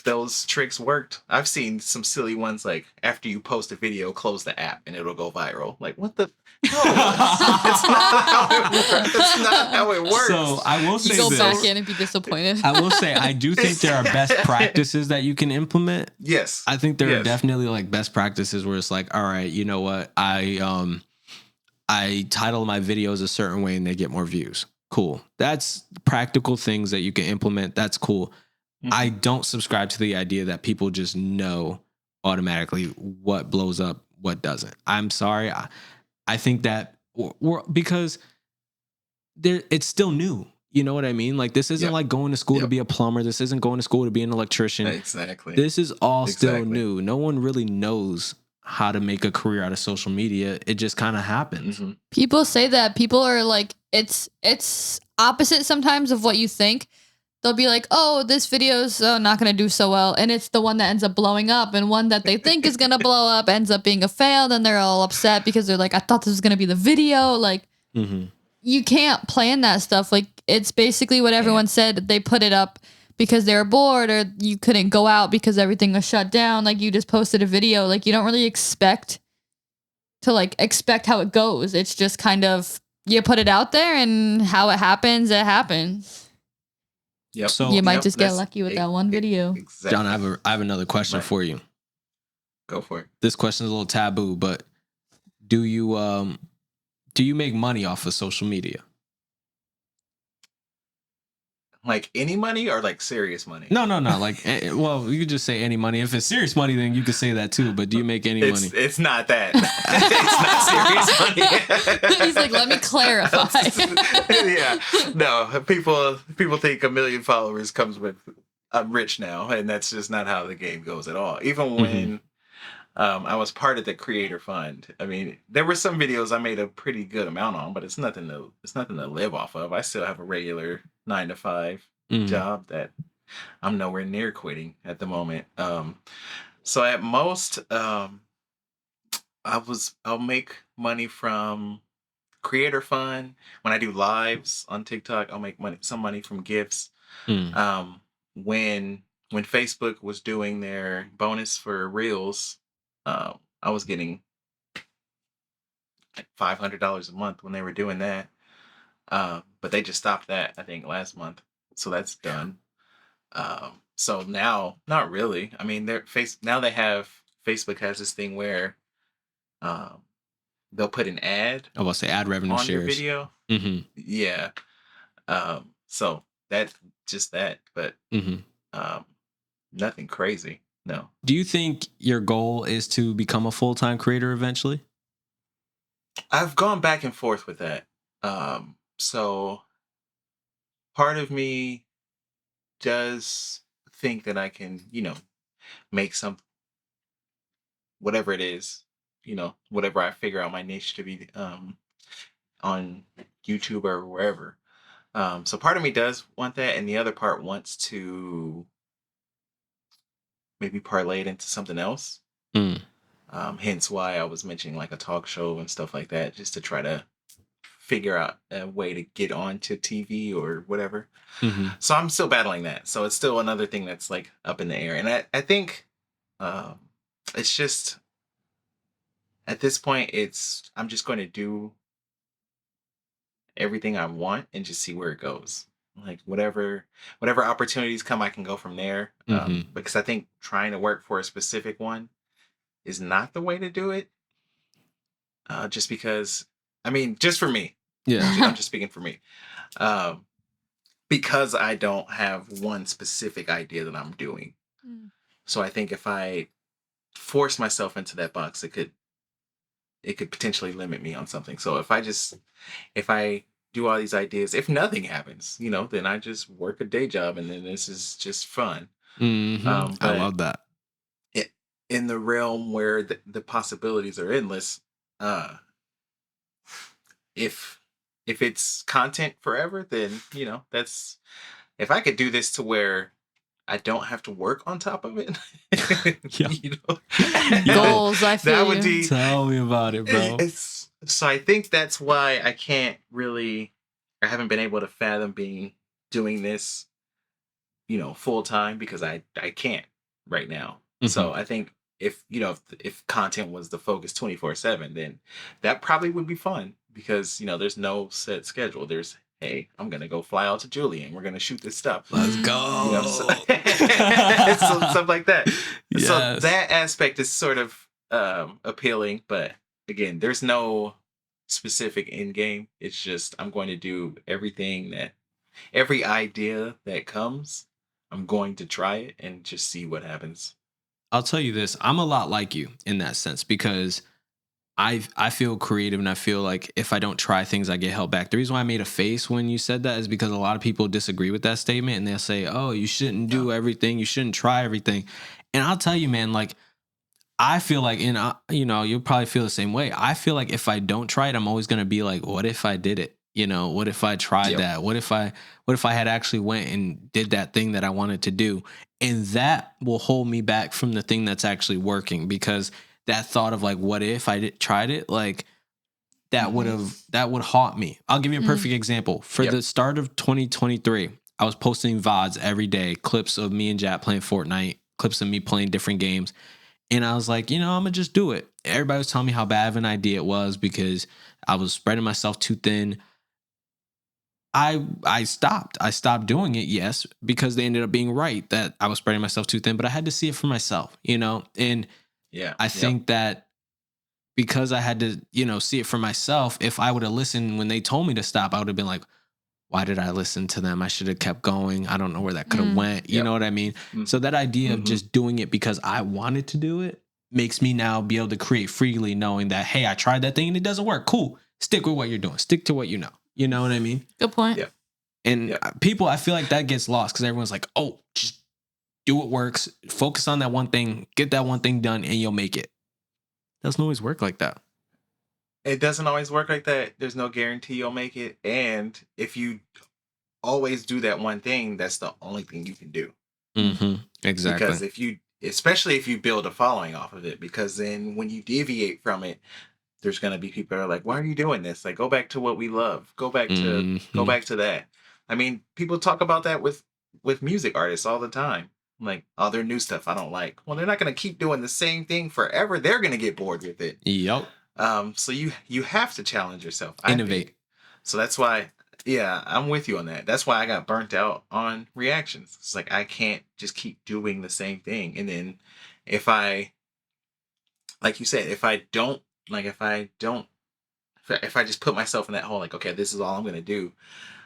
those tricks worked, I've seen some silly ones like after you post a video, close the app and it'll go viral. Like, what the? No, it's not how it works. It's not how it works. So I will say go back in and be disappointed. I will say I do think there are best practices that you can implement. Yes, I think there are definitely like best practices where it's like, all right, you know what, I title my videos a certain way and they get more views. Cool. That's practical things that you can implement. That's cool. I don't subscribe to the idea that people just know automatically what blows up, what doesn't. I'm sorry. I think that because it's still new. You know what I mean? Like, this isn't like going to school to be a plumber. This isn't going to school to be an electrician. Exactly. This is all still new. No one really knows how to make a career out of social media. It just kind of happens. People say that people are like it's opposite sometimes of what you think. They'll be like, oh, this video's not going to do so well. And it's the one that ends up blowing up, and one that they think is going to blow up ends up being a fail. Then they're all upset because they're like, I thought this was going to be the video. Like, you can't plan that stuff. Like, it's basically what everyone said. They put it up because they were bored, or you couldn't go out because everything was shut down. Like, you just posted a video. Like, you don't really expect how it goes. It's just kind of, you put it out there, and how it happens, it happens. Yep. So you might just get lucky with that one video. Exactly. John, I have another question for you. Go for it. This question is a little taboo, but do you make money off of social media? Like any money or like serious money? No. Like, well, you could just say any money. If it's serious money, then you could say that too. But do you make any money? It's not that. It's not serious money. He's like, let me clarify. Yeah. No, people think 1 million followers comes with I'm rich now, and that's just not how the game goes at all. Even when I was part of the creator fund, I mean, there were some videos I made a pretty good amount on, but it's nothing to live off of. I still have a regular 9-to-5 job that I'm nowhere near quitting at the moment. So at most, I'll make money from creator fund. When I do lives on TikTok, I'll make some money from gifts. When Facebook was doing their bonus for Reels, I was getting like $500 a month when they were doing that. But they just stopped that, I think, last month. So that's done. So now, not really. I mean, Facebook has this thing where they'll put an ad. I will say ad revenue on shares. Your video. Yeah. So that's just that, but nothing crazy. No. Do you think your goal is to become a full-time creator eventually? I've gone back and forth with that. So part of me does think that I can, make whatever it is, whatever I figure out my niche to be on YouTube or wherever. So part of me does want that, and the other part wants to maybe parlay it into something else. Hence why I was mentioning like a talk show and stuff like that, just to try to figure out a way to get onto TV or whatever. So I'm still battling that. So it's still another thing that's like up in the air. And I think it's just, at this point, I'm just going to do everything I want and just see where it goes. Like whatever opportunities come, I can go from there. Because I think trying to work for a specific one is not the way to do it. Just because, I mean, just for me. Yeah. I'm just speaking for me. Because I don't have one specific idea that I'm doing. So I think if I force myself into that box, it could potentially limit me on something. So if I do all these ideas, if nothing happens, then I just work a day job, and then this is just fun. I love that. In the realm where the possibilities are endless, if it's content forever, then that's, if I could do this to where I don't have to work on top of it. Goals, I feel that would be. Tell me about it, bro. So I think that's why I haven't been able to fathom doing this, full time, because I can't right now. So I think if content was the focus 24/7, then that probably would be fun, because there's no set schedule. There's, hey, I'm gonna go fly out to Julian. We're gonna shoot this stuff. Let's go. So stuff like that. Yes. So that aspect is sort of appealing, but again, there's no specific end game. It's just, I'm going to do every idea that comes, I'm going to try it and just see what happens. I'll tell you this, I'm a lot like you in that sense, because I feel creative, and I feel like if I don't try things, I get held back. The reason why I made a face when you said that is because a lot of people disagree with that statement, and they'll say, oh, you shouldn't do everything. You shouldn't try everything. And I'll tell you, man, like, I feel like, you'll probably feel the same way. I feel like if I don't try it, I'm always going to be like, what if I did it? You know, what if I tried that? What if I had actually went and did that thing that I wanted to do? And that will hold me back from the thing that's actually working, because that thought of like, what if I tried it? Like that would haunt me. I'll give you a perfect example. For the start of 2023, I was posting VODs every day, clips of me and Jap playing Fortnite, clips of me playing different games. And I was like, I'm going to just do it. Everybody was telling me how bad of an idea it was because I was spreading myself too thin. I stopped. I stopped doing it, yes, because they ended up being right that I was spreading myself too thin, but I had to see it for myself, And I think that because I had to, see it for myself, if I would have listened when they told me to stop, I would have been like, why did I listen to them? I should have kept going. I don't know where that could have went. You know what I mean? So that idea of just doing it because I wanted to do it makes me now be able to create freely, knowing that, hey, I tried that thing and it doesn't work. Cool. Stick with what you're doing. Stick to what you know. You know what I mean? Good point. Yeah. And people, I feel like that gets lost because everyone's like, oh, just do what works. Focus on that one thing. Get that one thing done and you'll make it. Doesn't always work like that. It doesn't always work like that. There's no guarantee you'll make it. And if you always do that one thing, that's the only thing you can do. Mm-hmm. Exactly. Because especially if you build a following off of it, because then when you deviate from it, there's going to be people that are like, why are you doing this? Like, go back to what we love. Go back to that. I mean, people talk about that with music artists all the time. Like, oh, their new stuff I don't like. Well, they're not going to keep doing the same thing forever. They're going to get bored with it. Yep. So you have to challenge yourself. Innovate. So that's why, I'm with you on that. That's why I got burnt out on reactions. It's like, I can't just keep doing the same thing. And then if I, like you said, if I just put myself in that hole, like, okay, this is all I'm going to do,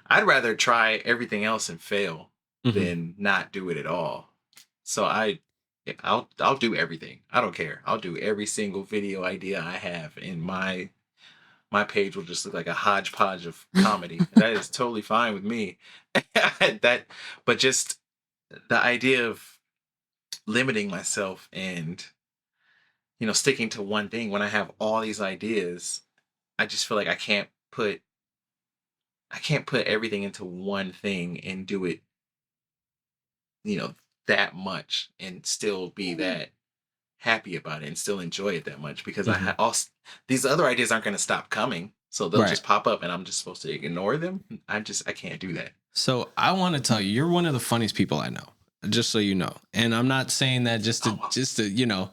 I'd rather try everything else and fail than not do it at all. So I'll do everything. I don't care. I'll do every single video idea I have, and my page will just look like a hodgepodge of comedy. That is totally fine with me. But just the idea of limiting myself and sticking to one thing when I have all these ideas, I just feel like I can't put everything into one thing and do it, that much and still be that happy about it and still enjoy it that much, because these other ideas aren't going to stop coming. So they'll just pop up and I'm just supposed to ignore them. I can't do that. So I want to tell you, you're one of the funniest people I know, just so you know. And I'm not saying that just to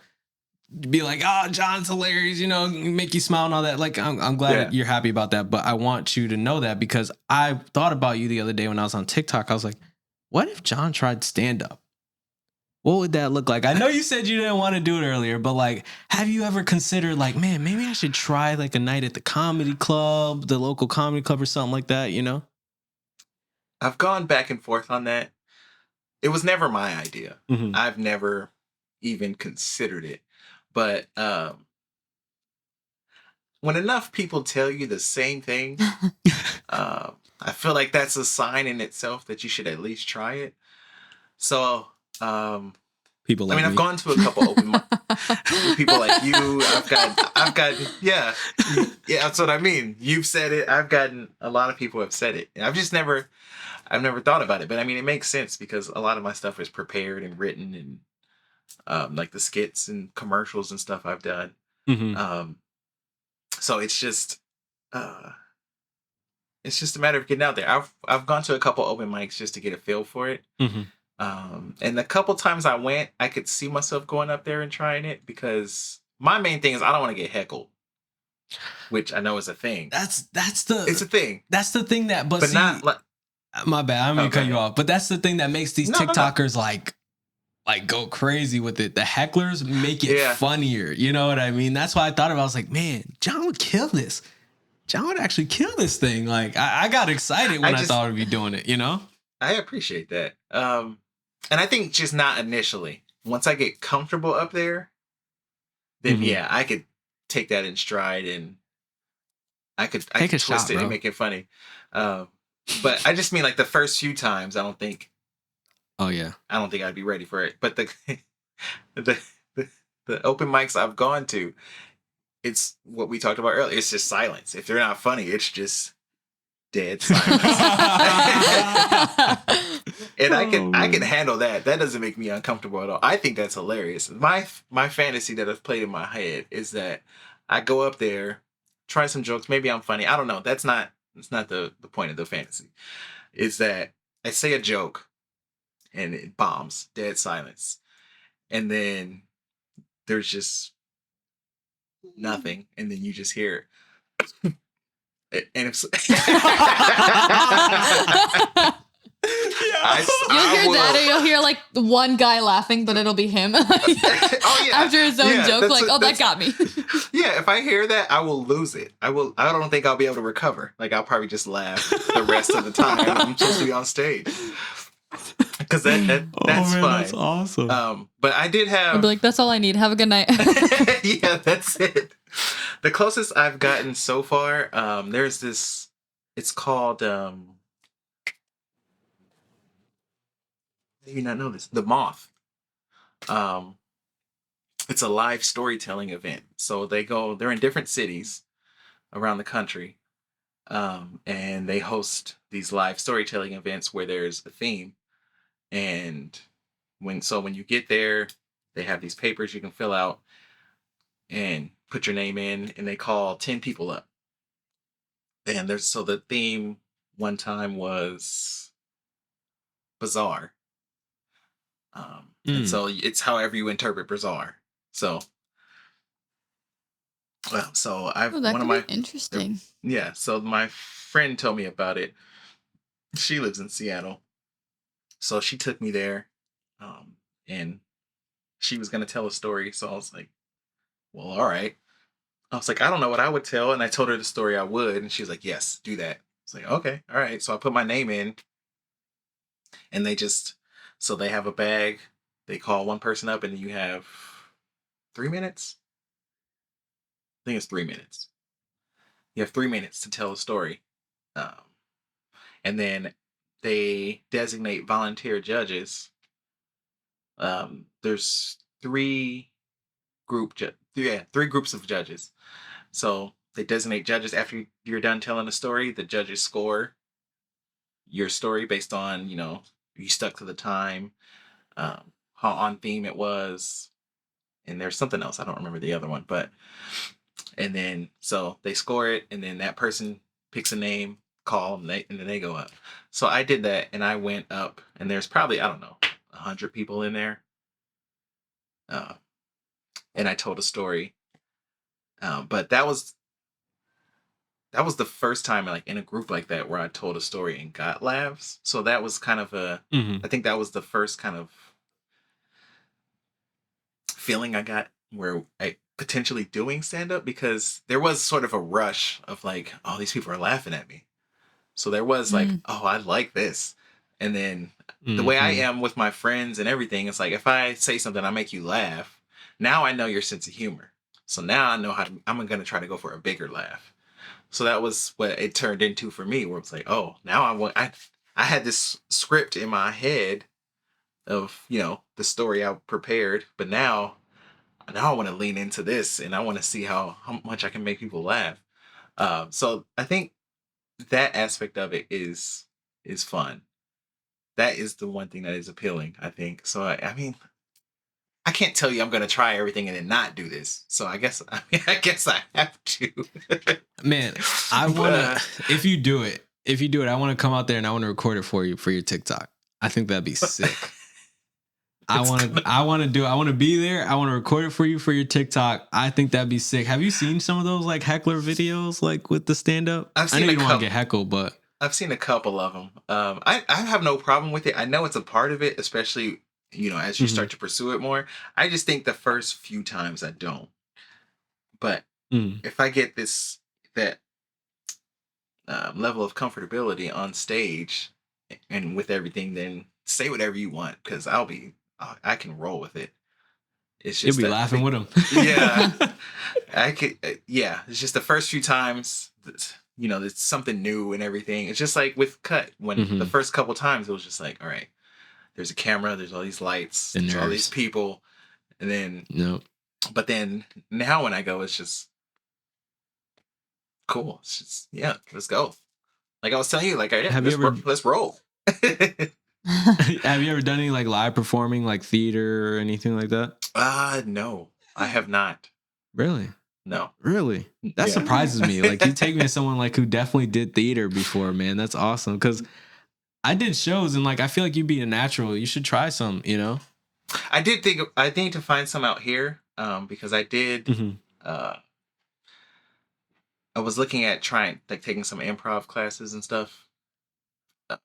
be like, oh, John's hilarious, make you smile and all that. Like, I'm glad you're happy about that. But I want you to know that because I thought about you the other day when I was on TikTok. I was like, what if John tried stand up? What would that look like? I know you said you didn't want to do it earlier, but like, have you ever considered like, man, maybe I should try like a night at the comedy club, the local comedy club or something like that, I've gone back and forth on that. It was never my idea. I've never even considered it. But when enough people tell you the same thing, I feel like that's a sign in itself that you should at least try it. So, people like I've gone to a couple open mics. People like you. I've gotten, yeah, that's what I mean. You've said it. I've gotten a lot of people have said it. And I've never thought about it. But I mean, it makes sense because a lot of my stuff is prepared and written, and like the skits and commercials and stuff I've done. So it's just a matter of getting out there. I've gone to a couple open mics just to get a feel for it. And the couple times I went, I could see myself going up there and trying it because my main thing is I don't want to get heckled, which I know is a thing. It's a thing. That's the thing but see, not like, my bad. I'm gonna cut you off, but that's the thing that makes these TikTokers like go crazy with it. The hecklers make it funnier. You know what I mean? That's why I thought about it. I was like, man, John would kill this. John would actually kill this thing. Like I got excited when I thought of you doing it, I appreciate that. And I think just not initially. Once I get comfortable up there, then I could take that in stride and I could twist it and make it funny. But I just mean like the first few times, I don't think I'd be ready for it. But the open mics I've gone to, it's what we talked about earlier. It's just silence. If they're not funny, it's just dead silence. And I can handle that. That doesn't make me uncomfortable at all. I think that's hilarious. My fantasy that I've played in my head is that I go up there, try some jokes. Maybe I'm funny. I don't know. That's not the point of the fantasy. Is that I say a joke and it bombs, dead silence. And then there's just nothing. And then you just hear it. And if You'll hear that, or you'll hear like one guy laughing, but it'll be him. Oh yeah, after his own joke, like, that got me. Yeah, if I hear that, I will lose it. I don't think I'll be able to recover. Like, I'll probably just laugh the rest of the time I'm supposed to be on stage. Because that's fun. That's awesome. But I did have. I'll be like, that's all I need. Have a good night. Yeah, that's it. The closest I've gotten so far, there's this. It's called. Maybe not know this. The Moth. It's a live storytelling event. So they're in different cities around the country. And they host these live storytelling events where there's a theme. And when you get there, they have these papers you can fill out and put your name in, and they call 10 people up. And the theme one time was bizarre. And so it's however you interpret bizarre. So that could be interesting. Yeah, so my friend told me about it. She lives in Seattle. So she took me there, and she was going to tell a story. So I was like, well, all right. I was like, I don't know what I would tell. And I told her the story I would. And she was like, yes, do that. I was like, okay, all right. So I put my name in, and they have a bag. They call one person up, and you have 3 minutes. I think it's 3 minutes. You have 3 minutes to tell a story. And then they designate volunteer judges. There's three groups of judges. So they designate judges after you're done telling the story. The judges score your story based on, you stuck to the time, how on theme it was, and there's something else. I don't remember the other one, and then so they score it, and then that person picks a name, call, and then they go up. So I did that, and I went up, and there's probably, I don't know, 100 people in there. And I told a story. But that was the first time, like, in a group like that where I told a story and got laughs. So that was kind of I think that was the first kind of feeling I got where I potentially doing stand-up, because there was sort of a rush of like, oh, these people are laughing at me. So there was like, oh, I like this. And then the way I am with my friends and everything, it's like, if I say something, I make you laugh. Now I know your sense of humor. So now I know I'm going to try to go for a bigger laugh. So that was what it turned into for me, where it's like, oh, now I had this script in my head of, the story I prepared, but now I want to lean into this, and I want to see how much I can make people laugh. So I think that aspect of it is fun. That is the one thing that is appealing, I think. So I mean, I can't tell you I'm going to try everything and then not do this. So I guess I have to. Man, I want to, if you do it, I want to come out there and I want to record it for you for your TikTok. I think that'd be sick. I want to be there. I want to record it for you for your TikTok. I think that'd be sick. Have you seen some of those like heckler videos, like with the stand up? I know you don't want to get heckled, but I've seen a couple of them. I have no problem with it. I know it's a part of it, especially, as you start to pursue it more. I just think the first few times I don't. But if I get that level of comfortability on stage and with everything, then say whatever you want, because I can roll with it. It's just you'll be laughing with them. Yeah, I could. Yeah, it's just the first few times that, it's something new and everything. It's just like with Cut, when the first couple times it was just like, all right, there's a camera, there's all these lights, there's all these people, and then But then now when I go, it's just cool. It's just, let's go. Like I was telling you, like let's roll. Have you ever done any like live performing, like theater or anything like that? No, I have not. Really? No. Really? That surprises me. Like you take me to someone like who definitely did theater before, man. That's awesome. Because I did shows and like I feel like you'd be a natural. You should try some, you know? I need to find some out here. Because I did I was looking at taking some improv classes and stuff.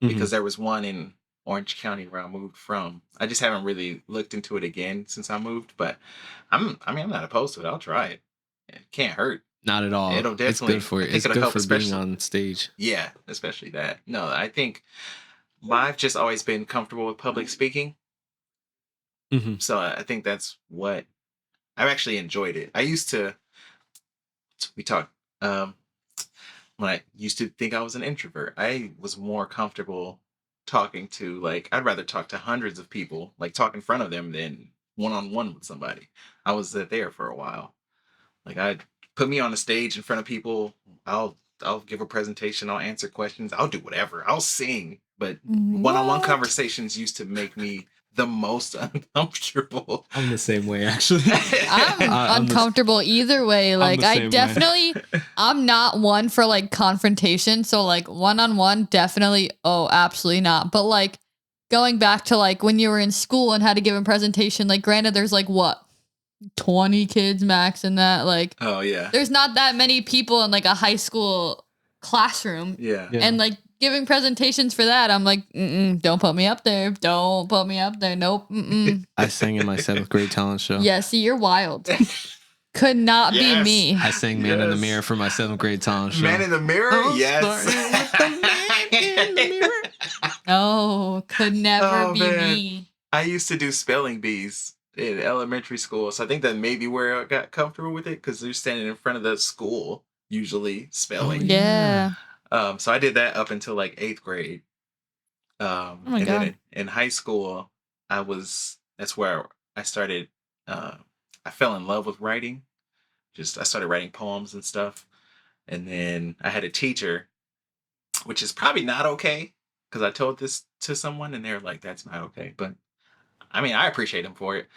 Because there was one in Orange County where I moved from. I just haven't really looked into it again since I moved, but I'm not opposed to it. I'll try it. It can't hurt. Not at all. It'll definitely. It's good for you. I think It's it'll good help, for especially being on stage. Yeah, especially that. No, I think I've just always been comfortable with public speaking. So I think that's what I've actually enjoyed it. I used to. We talked when I used to think I was an introvert. I was more comfortable talking to I'd rather talk to hundreds of people, like talk in front of them than one-on-one with somebody. I was there for a while. Like I'd put me on a stage in front of people. I'll give a presentation. I'll answer questions. I'll do whatever. I'll sing. But one-on-one conversations used to make me the most uncomfortable. I'm the same way, actually. I'm uncomfortable either way. Like I definitely, I'm not one for like confrontation. So like one-on-one, definitely. Oh, absolutely not. But like going back to like when you were in school and had to give a presentation, like granted, there's like what, 20 kids max in that. Like, oh yeah, there's not that many people in like a high school classroom. Yeah. And like giving presentations for that, I'm like, don't put me up there. Don't put me up there. Nope. I sang in my 7th grade talent show. Yeah, see, you're wild. Could not be me. I sang Man in the Mirror for my 7th grade talent show. Man in the Mirror? Yes. No, could never be me. I used to do spelling bees in elementary school, so I think that may be where I got comfortable with it, because they're standing in front of the school, usually spelling. Yeah. So I did that up until like 8th grade. Oh my God. Then in high school, that's where I started. I fell in love with writing. I started writing poems and stuff. And then I had a teacher, which is probably not okay, because I told this to someone and they're like, that's not okay. But I mean, I appreciate him for it.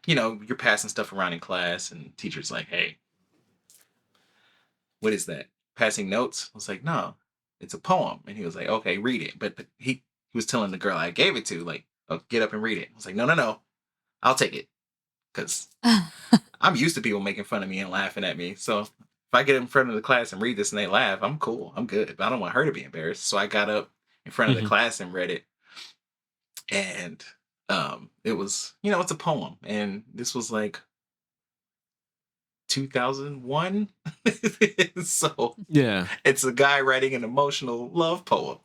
You know, you're passing stuff around in class and teacher's like, hey, what is that? Passing notes? I was like, no, it's a poem. And he was like, okay, read it. But he was telling the girl I gave it to, like, oh, get up and read it. I was like, no, I'll take it. Because I'm used to people making fun of me and laughing at me. So if I get in front of the class and read this and they laugh, I'm cool. I'm good. But I don't want her to be embarrassed. So I got up in front of the class and read it. And it was, it's a poem. And this was like 2001. So yeah, it's a guy writing an emotional love poem.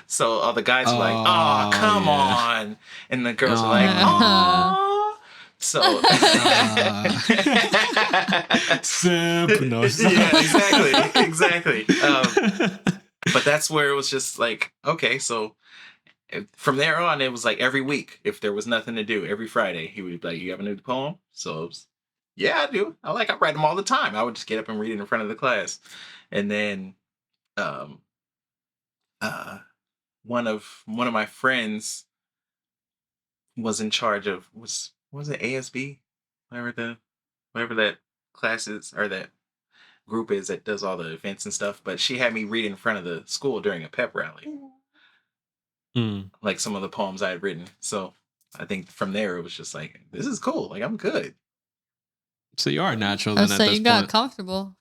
So all the guys are like, oh, come on. And the girls are like, oh. So simp. No, yeah, exactly. But that's where it was just like, okay, so from there on, it was like every week, if there was nothing to do, every Friday, he would be like, you have a new poem? So it was, yeah, I do. I write them all the time. I would just get up and read it in front of the class. And then one of my friends was in charge of, was it ASB? Whatever that class is, or that group is that does all the events and stuff. But she had me read in front of the school during a pep rally. Like some of the poems I had written. So I think from there it was just like, this is cool. Like, I'm good. So you are natural then. So you got comfortable.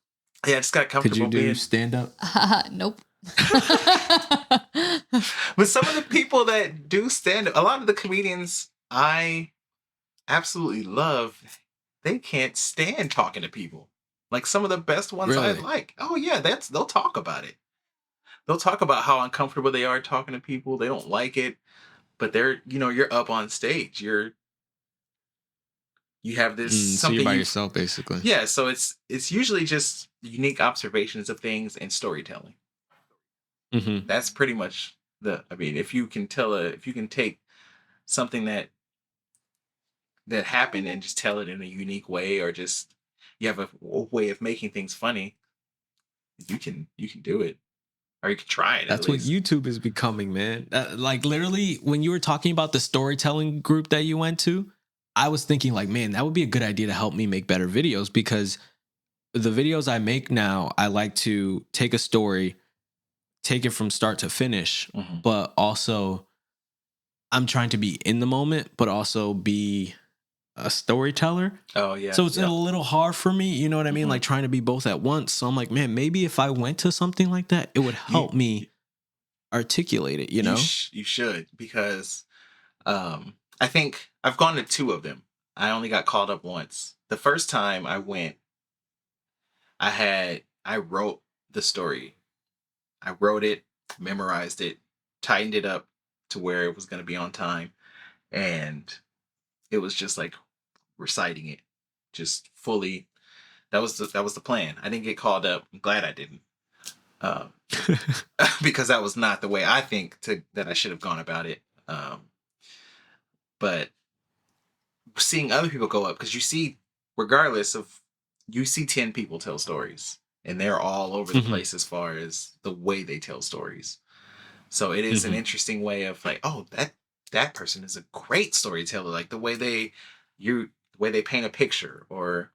Yeah, I just got comfortable. Could you do stand up? Nope. But some of the people that do stand up, a lot of the comedians I absolutely love, they can't stand talking to people. Like some of the best ones I like. Oh yeah, they'll talk about it. They'll talk about how uncomfortable they are talking to people. They don't like it, but you're up on stage. You have this so you're by yourself basically. Yeah, so it's usually just unique observations of things and storytelling. That's pretty much if you can take something that happened and just tell it in a unique way, or just you have a way of making things funny, you can do it. or you could try it. That's what YouTube is becoming, man. Like literally, when you were talking about the storytelling group that you went to, I was thinking like, man, that would be a good idea to help me make better videos, because the videos I make now, I like to take a story, take it from start to finish, but also I'm trying to be in the moment, but also be a storyteller. Oh yeah. So it's a little hard for me, you know what I mean? Like trying to be both at once. So I'm like, man, maybe if I went to something like that, it would help me articulate it, you know? You should, because I think I've gone to 2 of them. I only got called up once. The first time I went, I wrote the story. I wrote it, memorized it, tightened it up to where it was going to be on time. And it was just like reciting it, just fully. That was the plan. I didn't get called up. I'm glad I didn't. Because that was not the way I think that I should have gone about it. But seeing other people go up, because you see, regardless of, you see 10 people tell stories, and they're all over the place as far as the way they tell stories. So it is an interesting way of like, oh, that person is a great storyteller. Like the way they paint a picture, or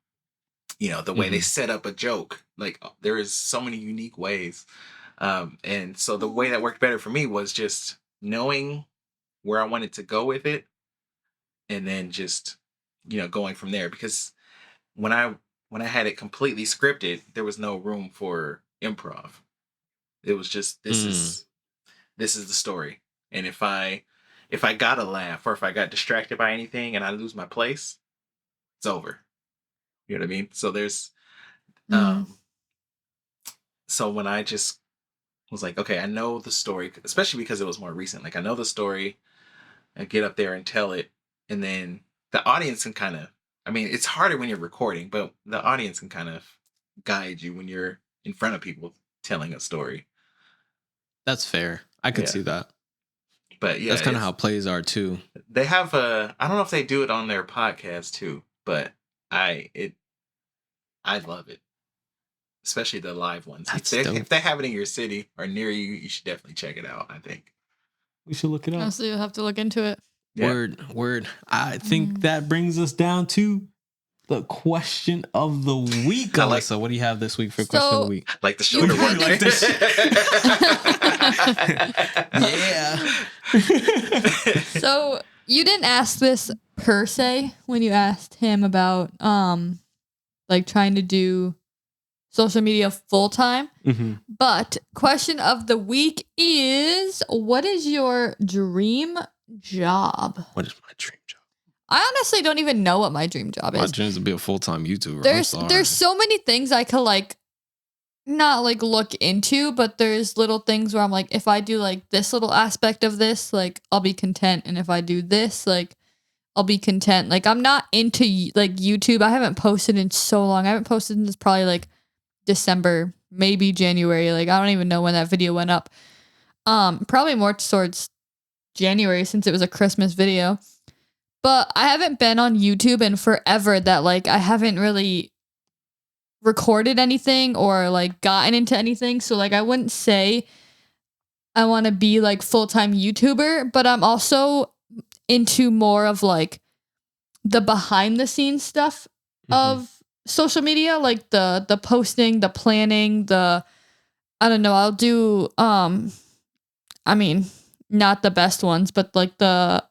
the way they set up a joke. Like there is so many unique ways. And so the way that worked better for me was just knowing where I wanted to go with it, and then just going from there. Because when I had it completely scripted, there was no room for improv. It was just this is the story. And if I got a laugh, or if I got distracted by anything and I lose my place, it's over. You know what I mean? So there's so when I just was like, okay, I know the story, especially because it was more recent. Like I know the story, I get up there and tell it, and then the audience can kind of, I mean, it's harder when you're recording, but the audience can kind of guide you when you're in front of people telling a story. That's fair. I could see that. But yeah, that's kind of how plays are too. They have I don't know if they do it on their podcast too, but I love it. Especially the live ones. If they have it in your city or near you, you should definitely check it out, I think. We should look it up. So you'll have to look into it. Yeah. Word. I think that brings us down to the question of the week. Alyssa, what do you have this week for question of the week? Like the show to work. Like this. Yeah. So you didn't ask this per se when you asked him about like trying to do social media full time. But question of the week is, what is your dream job? What is my dream job? I honestly don't even know what my dream job is. My dream is to be a full-time YouTuber. There's so many things I could like not like look into, but there's little things where I'm like, if I do like this little aspect of this, like I'll be content. And if I do this, like I'll be content. Like I'm not into like YouTube. I haven't posted in so long. I haven't posted since probably like December, maybe January. Like I don't even know when that video went up. Probably more towards January, since it was a Christmas video. But I haven't been on YouTube in forever, that like I haven't really recorded anything or like gotten into anything. So like I wouldn't say I want to be like full-time YouTuber, but I'm also into more of like the behind the scenes stuff of social media, like the posting, the planning, I don't know, I'll do I mean, not the best ones, but like the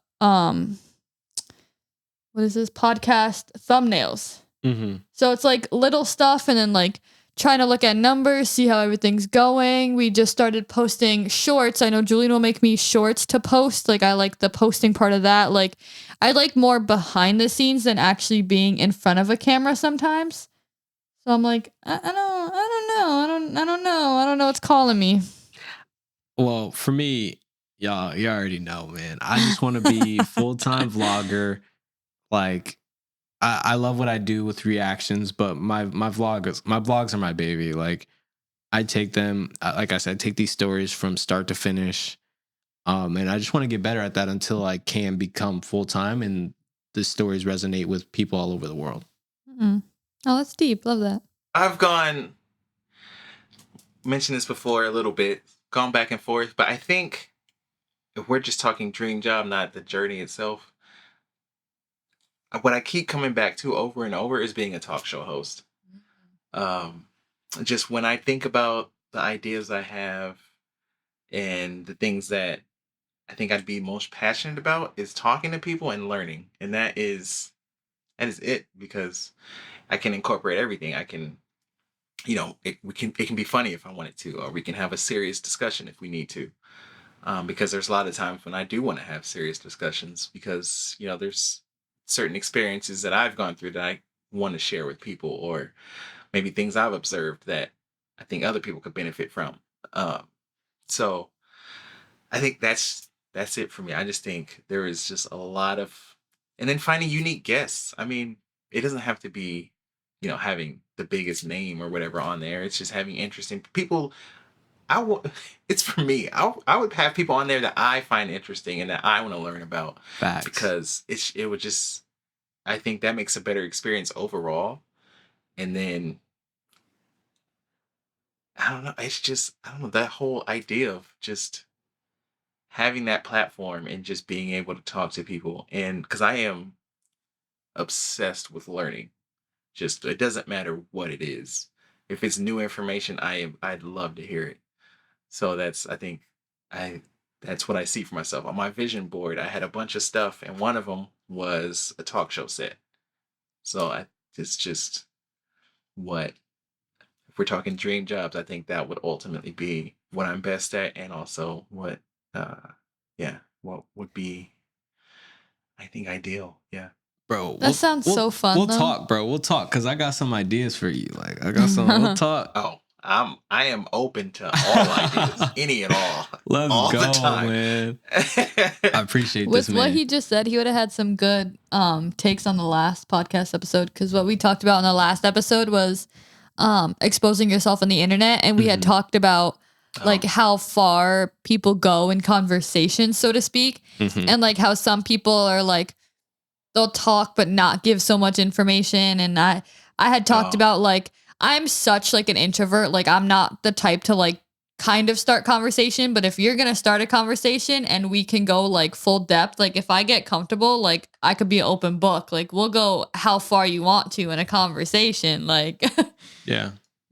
what is this, podcast thumbnails. So it's like little stuff, and then like trying to look at numbers, see how everything's going. We just started posting shorts. I know Julian will make me shorts to post. Like I like the posting part of that. Like I like more behind the scenes than actually being in front of a camera sometimes. So I'm like, I don't know what's calling me. Well, for me, y'all, you already know, man. I just want to be full-time vlogger. Like I love what I do with reactions, but my vlogs are my baby. Like I take them, like I said, take these stories from start to finish. And I just want to get better at that until I can become full-time and the stories resonate with people all over the world. Oh, that's deep. Love that. I've mentioned this before a little bit, gone back and forth, but I think if we're just talking dream job, not the journey itself, what I keep coming back to over and over is being a talk show host. Just when I think about the ideas I have and the things that I think I'd be most passionate about is talking to people and learning. And that is it, because I can incorporate everything. I can, it can be funny if I wanted to, or we can have a serious discussion if we need to. Because there's a lot of times when I do want to have serious discussions because, there's certain experiences that I've gone through that I want to share with people, or maybe things I've observed that I think other people could benefit from. So I think that's it for me. I just think there is just a lot of, and then finding unique guests. I mean, it doesn't have to be, having the biggest name or whatever on there. It's just having interesting people. It's for me. I would have people on there that I find interesting and that I want to learn about. Facts. Because it would just, I think that makes a better experience overall. And then I don't know. It's just, I don't know, that whole idea of just having that platform and just being able to talk to people. And because I am obsessed with learning, just, it doesn't matter what it is. If it's new information, I'd love to hear it. So that's what I see for myself. On my vision board, I had a bunch of stuff, and one of them was a talk show set. So it's just what, if we're talking dream jobs, I think that would ultimately be what I'm best at, and also what would be, I think, ideal. Yeah. Bro, that sounds so fun. We'll talk, bro. We'll talk, because I got some ideas for you. Like, I got some. We'll talk. Oh, I am open to all ideas, any and all. Let's all go, the time. Man. I appreciate this, man. With what he just said, he would have had some good takes on the last podcast episode, because what we talked about in the last episode was exposing yourself on the internet, and we had talked about like how far people go in conversations, so to speak, and like how some people are like, they'll talk but not give so much information. And I had talked about like, I'm such like an introvert. Like, I'm not the type to like kind of start conversation, but if you're going to start a conversation and we can go like full depth, like if I get comfortable, like I could be an open book. Like, we'll go how far you want to in a conversation. Like, yeah,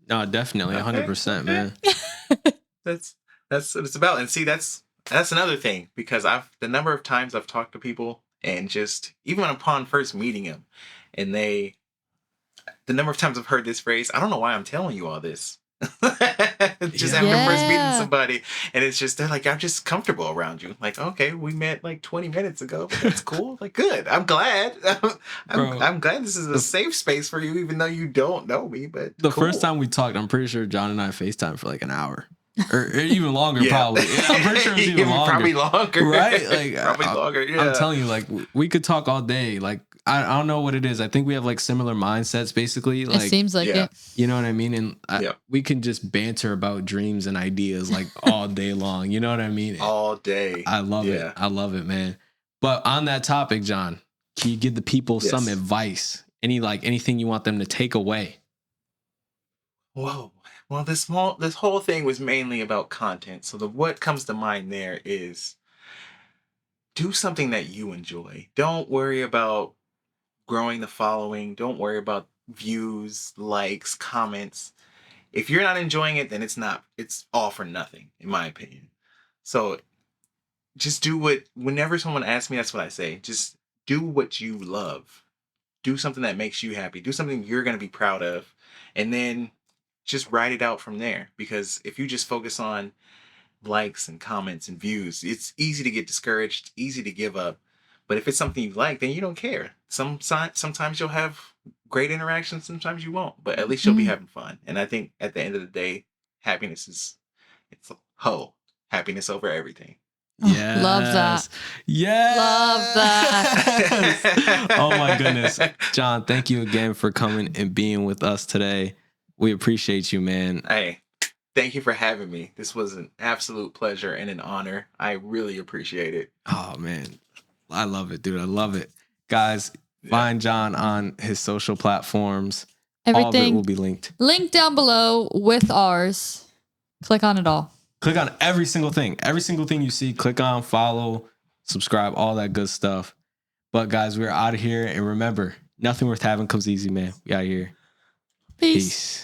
no, definitely 100%, man. That's what it's about. And see, that's another thing, because the number of times I've talked to people, and just even upon first meeting them, and the number of times I've heard this phrase, I don't know why I'm telling you all this. Just after first meeting somebody, and it's just, they're like, I'm just comfortable around you. Like, okay, we met like 20 minutes ago, but that's cool. Like, good. I'm glad. I'm glad this is a safe space for you, even though you don't know me. But the first time we talked, I'm pretty sure John and I FaceTimed for like an hour. Or even longer, probably. Yeah, I'm pretty sure it's even longer. Probably longer. Right? Like, probably longer, yeah. I'm telling you, like, we could talk all day. Like, I don't know what it is. I think we have, like, similar mindsets, basically. Like, it seems like it. You know what I mean? And we can just banter about dreams and ideas, like, all day long. You know what I mean? All day. I love it. I love it, man. But on that topic, John, can you give the people some advice? Anything you want them to take away? Whoa. Well, this whole thing was mainly about content. So what comes to mind there is, do something that you enjoy. Don't worry about growing the following. Don't worry about views, likes, comments. If you're not enjoying it, then it's all for nothing, in my opinion. So just whenever someone asks me, that's what I say. Just do what you love. Do something that makes you happy. Do something you're going to be proud of. And then just write it out from there. Because if you just focus on likes and comments and views, it's easy to get discouraged, easy to give up. But if it's something you like, then you don't care. Sometimes you'll have great interactions, sometimes you won't. But at least you'll be having fun. And I think at the end of the day, happiness happiness over everything. Yes. Love that. Yes. Love that. Oh my goodness. John, thank you again for coming and being with us today. We appreciate you, man. Hey, thank you for having me. This was an absolute pleasure and an honor. I really appreciate it. Oh, man. I love it, dude. I love it. Guys, find John on his social platforms. Everything all of it will be linked. Linked down below with ours. Click on it all. Click on every single thing. Every single thing you see, click on, follow, subscribe, all that good stuff. But guys, we're out of here. And remember, nothing worth having comes easy, man. We out of here. Peace.